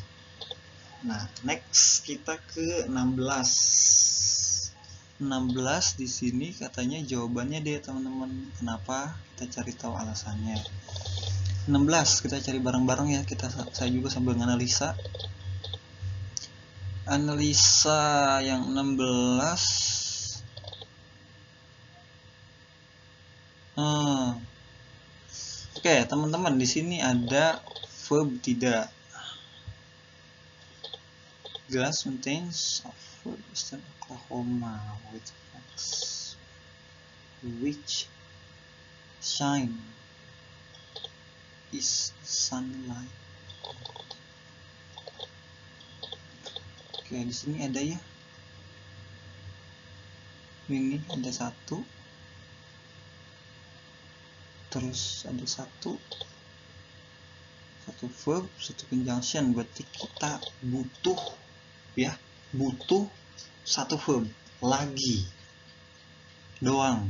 Nah, next kita ke 16. 16 di sini katanya jawabannya deh teman-teman. Kenapa? Kita cari tahu alasannya. 16 kita cari bareng-bareng ya. Saya juga sambil menganalisa. Analisa yang 16. Oke, teman-teman, di sini ada verb tidak. Glass contains of Eastern Oklahoma which shine is sunlight. Oke, di sini ada ya. Ini ada satu. Terus ada satu verb, satu conjunction. Berarti kita butuh ya, butuh satu verb lagi doang.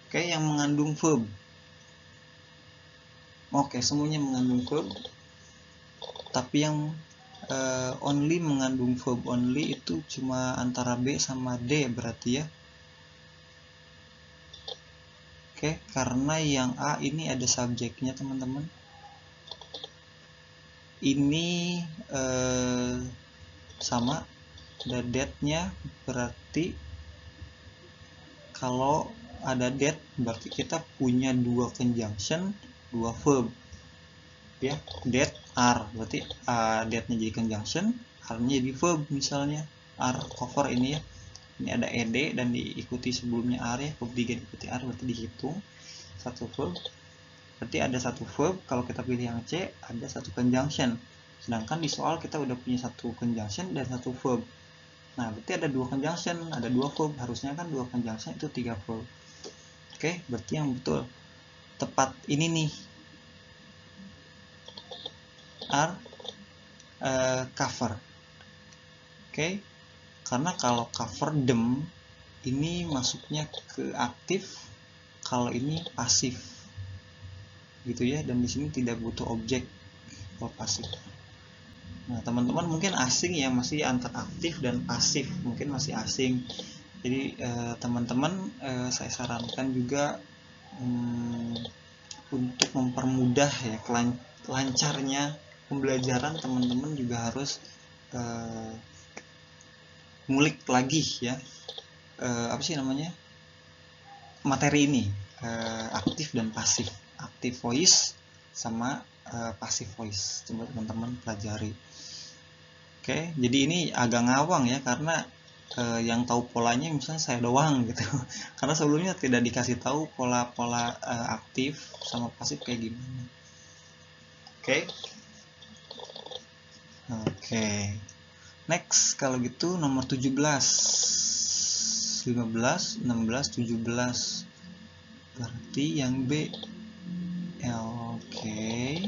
Oke, yang mengandung verb. Oke, semuanya mengandung verb. Tapi yang only mengandung verb only itu cuma antara B sama D berarti ya. Oke, karena yang A ini ada subjeknya teman-teman. Ini sama, ada that-nya, berarti kalau ada that berarti kita punya dua conjunction, dua verb ya, that are, berarti that-nya jadi conjunction, are-nya jadi verb. Misalnya are cover ini ya, ini ada ed dan diikuti sebelumnya are ya, verb 3 diikuti are, berarti dihitung satu verb. Berarti ada satu verb. Kalau kita pilih yang C, ada satu conjunction. Sedangkan di soal kita udah punya satu conjunction dan satu verb. Nah, berarti ada dua conjunction, ada dua verb. Harusnya kan dua conjunction itu 3 verb. Oke, berarti yang betul tepat ini nih, are cover. Oke, karena kalau cover them ini masuknya ke aktif, kalau ini pasif gitu ya, dan di sini tidak butuh objek kalau pasif. Nah, teman-teman mungkin asing ya, masih antar aktif dan pasif, mungkin masih asing. Jadi teman-teman saya sarankan juga untuk mempermudah ya lancarnya pembelajaran, teman-teman juga harus ngulik lagi ya, apa sih namanya, materi ini, aktif dan pasif, aktif voice sama pasif voice. Coba teman-teman pelajari. Oke, jadi ini agak ngawang ya, karena yang tahu polanya misalnya saya doang gitu. Karena sebelumnya tidak dikasih tahu pola-pola aktif sama pasif kayak gimana. Oke. Next, kalau gitu nomor 17. 15, 16, 17. Berarti yang B. Oke.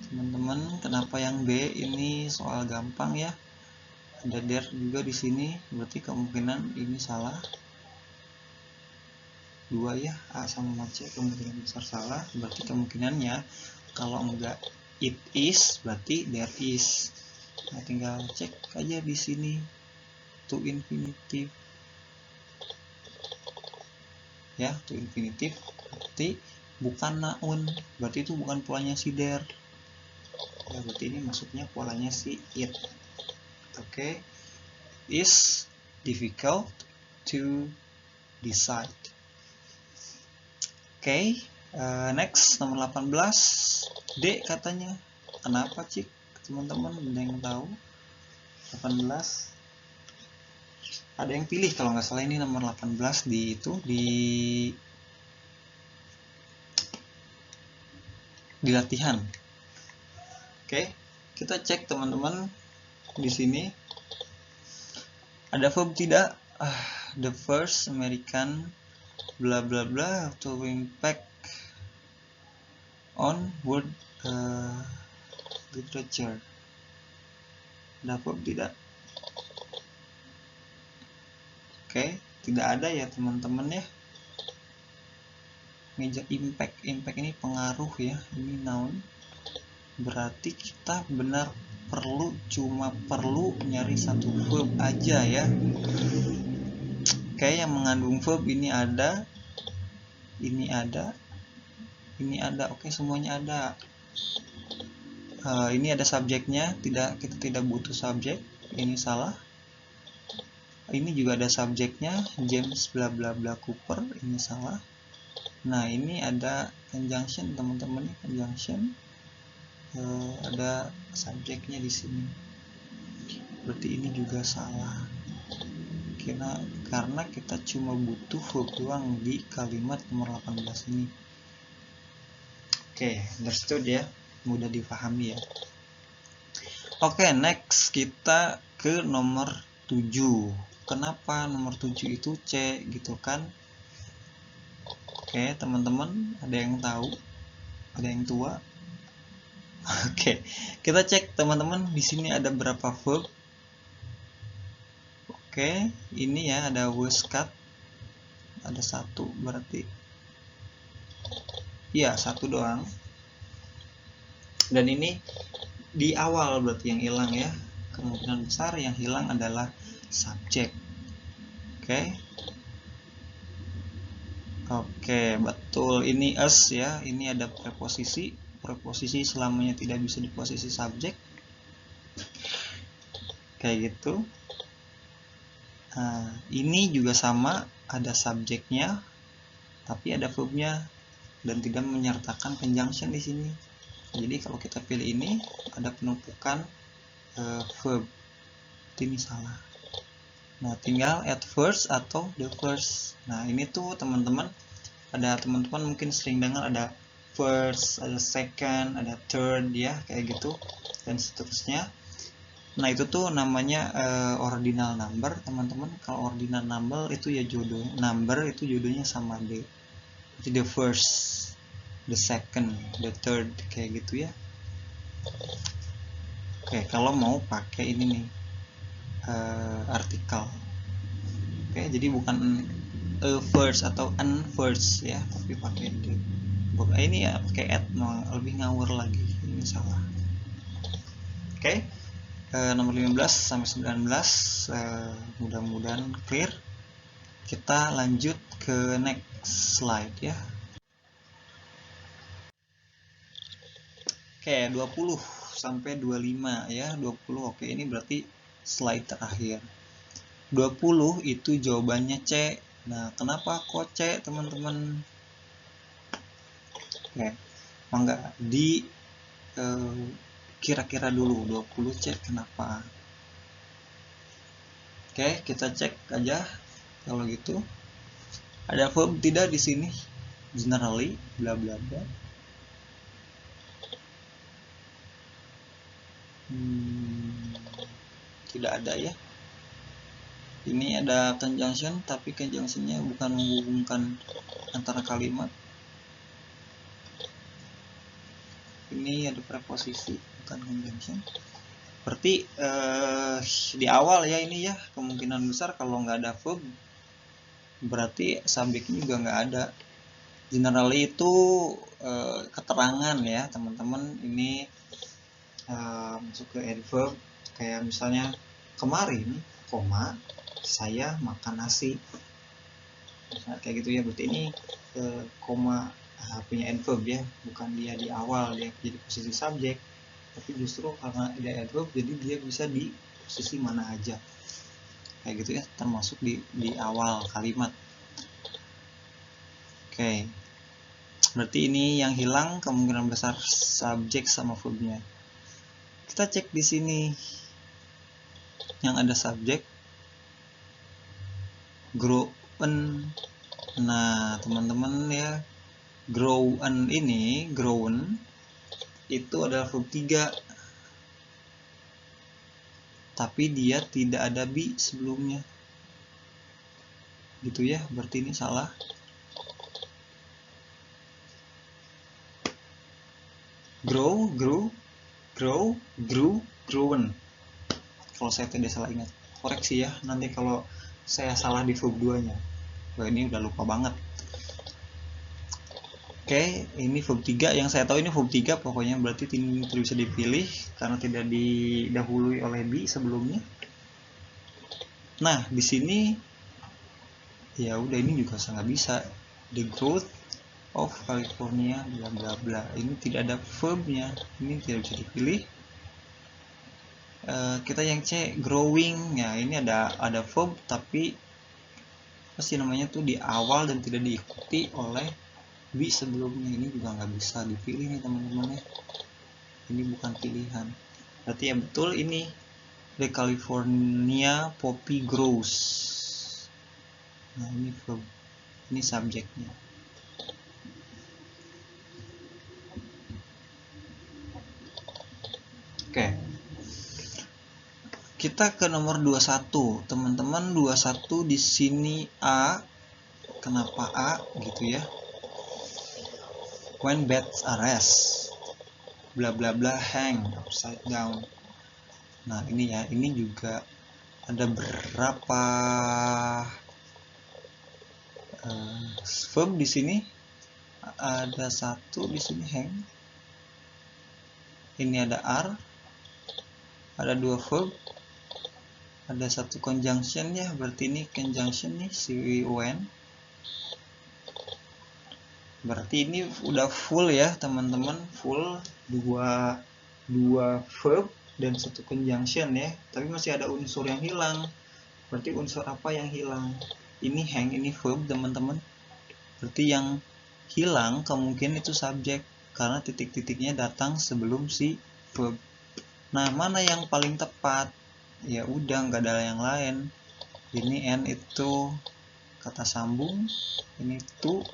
Teman-teman, kenapa yang B? Ini soal gampang ya. Ada there juga di sini, berarti kemungkinan ini salah. 2 ya, A sama C kemungkinan besar salah. Berarti kemungkinannya kalau enggak it is, berarti there is. Nah, tinggal cek aja di sini to infinitive ya, to infinitive berarti bukan noun, berarti itu bukan polanya si there ya, berarti ini masuknya polanya si it. Oke. Is difficult to decide. Oke. Next, nomor 18 D katanya. Kenapa cik teman-teman, ada yang tahu? 18 ada yang pilih kalau nggak salah ini nomor 18 di latihan. Oke, kita cek teman-teman, di sini ada verb tidak? The first American bla bla bla to impact on word literature. Ada verb tidak? Oke, tidak ada ya teman-teman ya. Meja impact ini pengaruh ya, ini noun. Berarti kita benar cuma perlu nyari satu verb aja ya. Oke, yang mengandung verb ini ada, ini ada, ini ada. Oke, semuanya ada. Ini ada subjeknya, kita tidak butuh subjek, ini salah. Ini juga ada subjeknya, James bla bla bla Cooper, ini salah. Nah, ini ada conjunction teman-teman, conjunction. Ada subjeknya di sini. Berarti ini juga salah. Karena kita cuma butuh verb doang di kalimat nomor 18 ini. Oke, understood ya, mudah dipahami ya. Oke, next kita ke nomor 7. Kenapa nomor 7 itu C gitu kan? Oke, teman-teman, ada yang tahu? Ada yang tua? Oke, kita cek teman-teman, di sini ada berapa verb? Oke, ini ya ada was cut, ada satu berarti, iya satu doang. Dan ini di awal berarti yang hilang ya, kemungkinan besar yang hilang adalah subjek. Oke, betul, ini us ya, ini ada preposisi. Preposisi selamanya tidak bisa di posisi subjek, kayak gitu. Nah, ini juga sama, ada subjeknya tapi ada verbnya dan tidak menyertakan conjunction di sini. Jadi kalau kita pilih ini ada penumpukan verb, ini salah. Nah, tinggal at first atau the first. Nah, ini tuh teman-teman, ada teman-teman mungkin sering dengar ada first, ada second, ada third ya, kayak gitu dan seterusnya. Nah, itu tuh namanya ordinal number teman-teman. Kalau ordinal number itu ya jodohnya sama the. Jadi the first, the second, the third, kayak gitu ya. Oke, kalau mau pakai ini nih artikel. Oke, jadi bukan a first atau an first ya, tapi pakai the. Ini ya pakai at, lebih ngawur lagi, ini salah. Oke, nomor 15 sampai 19 mudah-mudahan clear. Kita lanjut ke next slide ya. Oke, 20 sampai 25 ya, 20. Oke, ini berarti slide terakhir. 20 itu jawabannya C. Nah, kenapa kok C, teman-teman? Oke, mangga di kira-kira dulu 20 C kenapa? Oke, kita cek aja. Kalau gitu, ada verb tidak di sini? Generally, bla bla bla. Tidak ada ya. Ini ada conjunction, tapi conjunctionnya bukan menghubungkan antara kalimat. Ini ada preposisi, bukan conjunction. Berarti di awal ya ini ya, kemungkinan besar kalau nggak ada verb, berarti subjeknya juga nggak ada. Generally itu keterangan ya teman-teman. Ini masuk ke adverb, kayak misalnya kemarin, koma, saya makan nasi. Misalnya kayak gitu ya, berarti ini koma punya adverb ya, bukan dia di awal dia jadi posisi subjek, tapi justru karena ada adverb jadi dia bisa di posisi mana aja, kayak gitu ya, termasuk di awal kalimat. Oke, berarti ini yang hilang kemungkinan besar subjek sama verbnya. Kita cek di sini yang ada subjek, grown. Nah, teman-teman ya, grown itu adalah verb 3, tapi dia tidak ada be sebelumnya, gitu ya, berarti ini salah. Grow, grew, grow, grew, grown. Kalau saya tidak salah ingat, koreksi ya nanti kalau saya salah di verb 2 nya. Wah, ini udah lupa banget. Oke, ini verb 3 yang saya tahu, ini verb 3 pokoknya, berarti ini tidak bisa dipilih karena tidak didahului oleh be sebelumnya. Nah, di sini ya udah, ini juga sangat bisa. The growth of California bla bla bla. Ini tidak ada verbnya, ini tidak bisa dipilih. Kita yang C, growing, ya ini ada verb tapi pasti namanya tuh di awal dan tidak diikuti oleh be sebelumnya. Ini juga nggak bisa dipilih nih teman-teman ya, ini bukan pilihan. Berarti yang betul ini, the California poppy grows. Nah ini verb, ini subjeknya. Oke, kita ke nomor 21 teman-teman. 21 di sini A. Kenapa A gitu ya? When beds are rest, bla bla bla hang upside down. Nah ini ya, ini juga ada berapa verb di sini. Ada satu di sini hang, ini ada are, ada dua verb, ada satu conjunction ya, berarti ini conjunction nih si when. Berarti ini udah full ya teman-teman, full dua verb dan satu conjunction ya, tapi masih ada unsur yang hilang. Berarti unsur apa yang hilang? Ini hang, ini verb teman-teman. Berarti yang hilang kemungkinan itu subjek karena titik-titiknya datang sebelum si verb. Nah, mana yang paling tepat? Ya udah, nggak ada yang lain. Ini n itu kata sambung, ini to,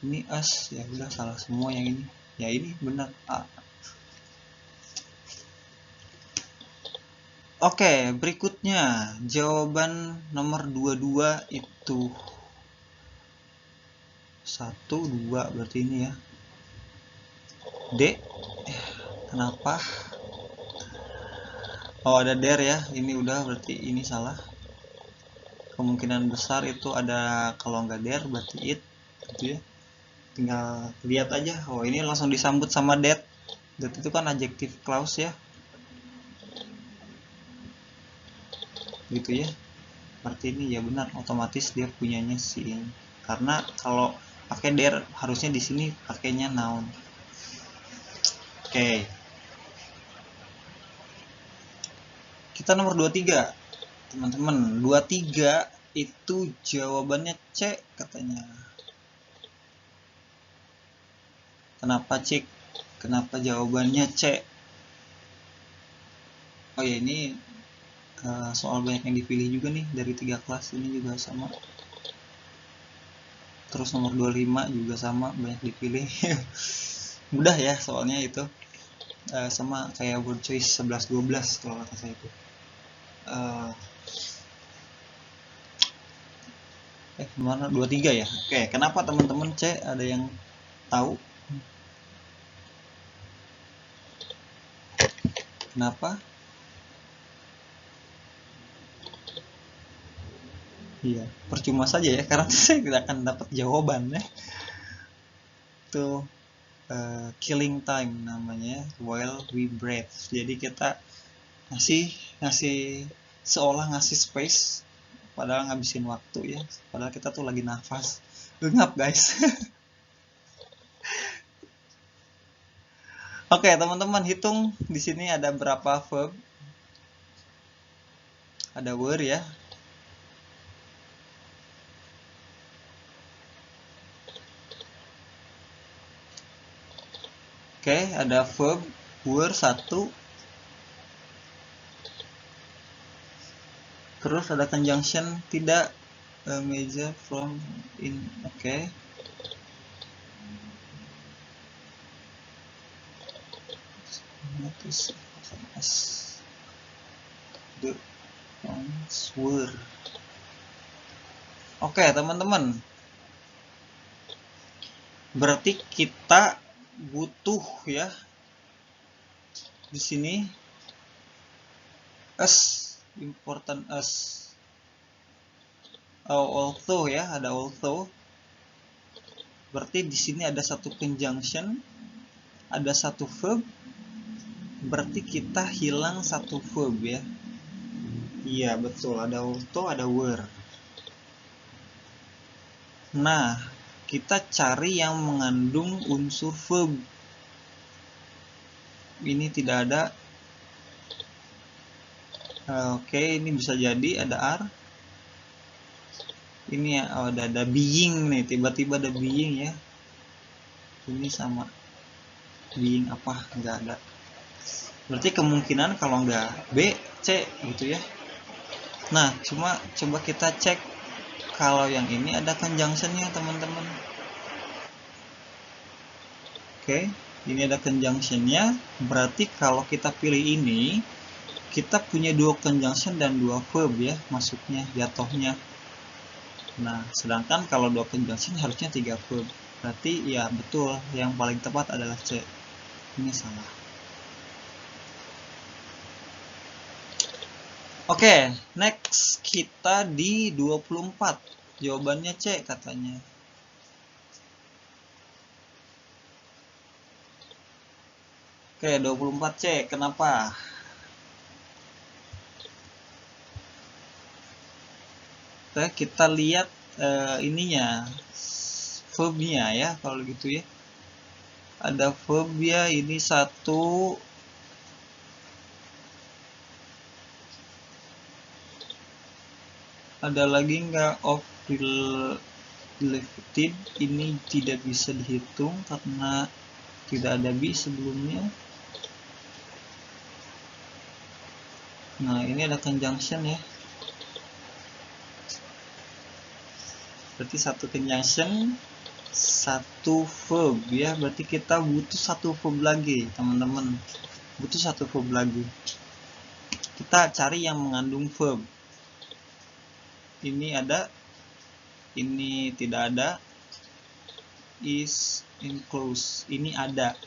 ini as. Ya udah, salah semua yang ini. Ya ini benar A. Oke, berikutnya jawaban nomor 22 itu 1, 2 berarti ini ya. D. Kenapa? Oh, ada there ya. Ini udah, berarti ini salah. Kemungkinan besar itu ada, kalau nggak there berarti it gitu ya. Tinggal lihat aja. Oh, ini langsung disambut sama that. That itu kan adjective clause ya. Gitu ya. Berarti ini ya benar, otomatis dia punyanya si ini. Karena kalau pakai there harusnya di sini pakainya noun. Oke. Kita nomor 23. Teman-teman, 23 itu jawabannya C katanya. Kenapa cik? Kenapa jawabannya C? Oh ya, ini soal banyak yang dipilih juga nih dari 3 kelas ini juga sama. Terus nomor 25 juga sama, banyak dipilih. Mudah ya soalnya itu. Sama kayak word choice 11-12 kalau kata saya itu. Kemana? 23 ya? Oke, kenapa teman-teman C? Ada yang tahu? Kenapa? Iya, percuma saja ya, karena saya tidak akan dapat jawabannya. Itu killing time namanya, while we breathe. Jadi kita ngasih seolah ngasih space, padahal ngabisin waktu ya. Padahal kita tuh lagi nafas. Ngap guys. Oke, teman-teman hitung di sini ada berapa verb? Ada were ya. Oke, ada verb were 1. Terus ada conjunction tidak major from in. Oke. Notice the answer. Oke, teman-teman. Berarti kita butuh ya di sini as, important as, although ya, ada although. Berarti di sini ada satu conjunction, ada satu verb. Berarti kita hilang satu verb ya. Iya betul, ada although, ada were. Nah, kita cari yang mengandung unsur verb. Ini tidak ada. Oke, ini bisa jadi ada are. Ini ya, ada being nih, tiba-tiba ada being ya. Ini sama being apa? Nggak ada. Berarti kemungkinan kalau nggak B, C gitu ya. Nah, coba kita cek kalau yang ini ada conjunctionnya teman-teman. Oke, ini ada conjunctionnya. Berarti kalau kita pilih ini, kita punya dua conjunction dan dua verb ya, masuknya, jatuhnya. Nah, sedangkan kalau dua conjunction harusnya 3 verb. Berarti ya betul, yang paling tepat adalah C. Ini salah. Oke, next kita di 24. Jawabannya C katanya. Oke, 24 C. Kenapa? Oke, kita lihat ininya, verbnya ya, kalau gitu ya. Ada verb ya, ini satu. Ada lagi nggak? Of related, ini tidak bisa dihitung karena tidak ada be sebelumnya. Nah, ini ada conjunction ya. Berarti satu conjunction, satu verb ya. Berarti kita butuh satu verb lagi, teman-teman. Butuh satu verb lagi. Kita cari yang mengandung verb. Ini ada, ini tidak ada. Is, enclose. Ini ada.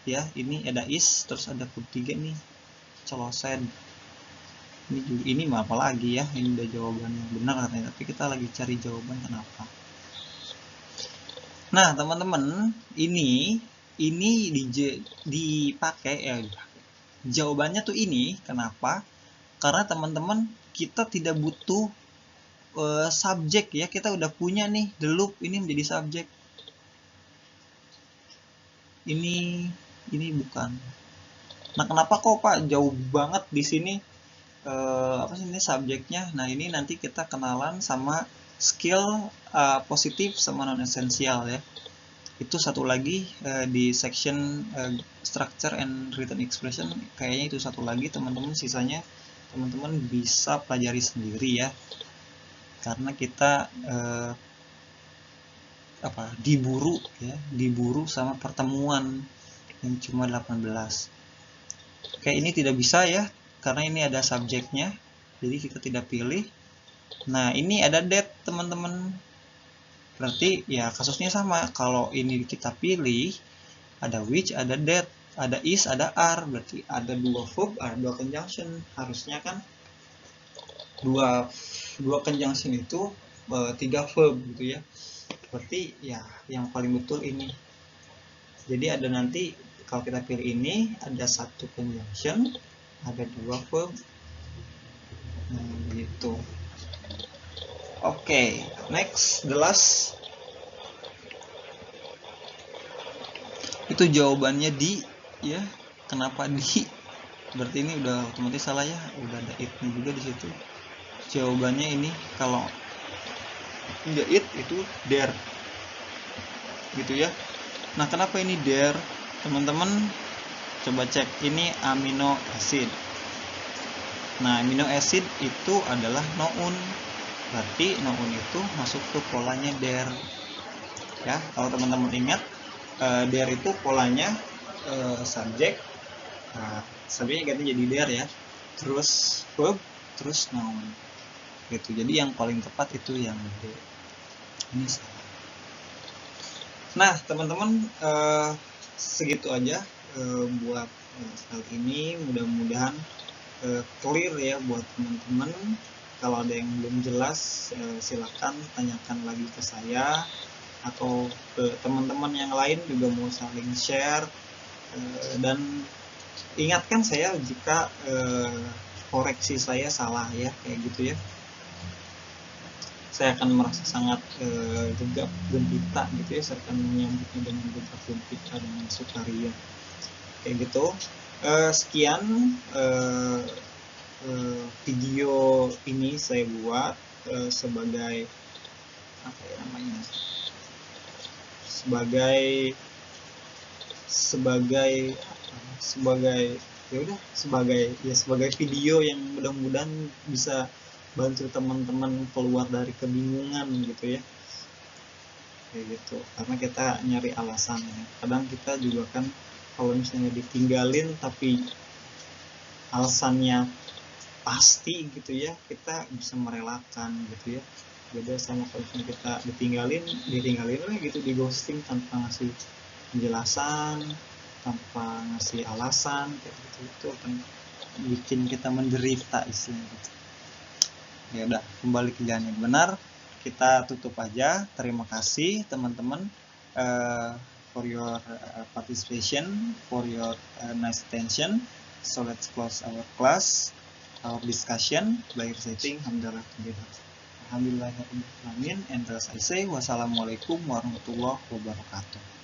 Ya, ini ada is, terus ada verb 3 nih. Colosen. Ini mah apa lagi ya? Ini udah jawabannya benar katanya, tapi kita lagi cari jawaban kenapa. Nah, teman-teman, ini dipakai ya. Jawabannya tuh ini, kenapa? Karena teman-teman, kita tidak butuh subjek ya. Kita udah punya nih the loop, ini menjadi subjek. Ini bukan. Nah, kenapa kok Pak jauh banget di sini? Apa sih ini subjeknya? Nah, ini nanti kita kenalan sama skill positif sama non esensial ya. Itu satu lagi di section structure and written expression, kayaknya itu satu lagi teman-teman. Sisanya teman-teman bisa pelajari sendiri ya, karena kita diburu sama pertemuan yang cuma 18. Kayak ini tidak bisa ya, karena ini ada subjeknya, jadi kita tidak pilih. Nah, ini ada date teman-teman. Berarti ya kasusnya sama. Kalau ini kita pilih, ada which, ada that, ada is, ada are. Berarti ada dua verb, ada dua conjunction. Harusnya kan dua conjunction itu 3 verb gitu ya. Berarti ya yang paling betul ini. Jadi ada nanti kalau kita pilih ini, ada satu conjunction, ada 2 verb. Nah, gitu. Oke, next, the last. Itu jawabannya di ya. Kenapa di? Berarti ini udah otomatis salah ya, udah ada it-nya juga di situ. Jawabannya ini kalau enggak it, itu there. Gitu ya. Nah, kenapa ini there? Teman-teman coba cek, ini amino acid. Nah, amino acid itu adalah noun. Berarti noun itu masuk ke polanya there. Ya, kalau teman-teman ingat, there itu polanya subjek. Nah, subjeknya ganti jadi there ya. Terus verb, terus noun. Gitu. Jadi yang paling tepat itu yang D. Ini salah. Nah, teman-teman, segitu aja buat kali ini mudah-mudahan clear ya buat teman-teman. Kalau ada yang belum jelas silakan tanyakan lagi ke saya atau ke teman-teman yang lain juga mau saling share, dan ingatkan saya jika koreksi saya salah ya, kayak gitu ya. Saya akan merasa sangat gegap gempita gitu ya, saya akan menyambutnya dengan gegap gempita dengan sukaria kayak gitu. Sekian video ini saya buat sebagai apa ya namanya, sebagai video yang mudah-mudahan bisa bantu teman-teman keluar dari kebingungan gitu ya, kayak gitu. Karena kita nyari alasan ya. Kadang kita juga kan kalau misalnya ditinggalin tapi alasannya pasti gitu ya, kita bisa merelakan gitu ya. Beda sama kalau misalnya kita ditinggalin lah gitu, di ghosting tanpa ngasih penjelasan, tanpa ngasih alasan kayak gitu, itu akan bikin kita menderita istilahnya gitu. Ya udah, kembali ke jalan yang benar, kita tutup aja. Terima kasih teman-teman for your participation, for your nice attention. So let's close our class, our discussion by reciting Alhamdulillahirabbil alamin, and thus I say wassalamualaikum warahmatullahi wabarakatuh.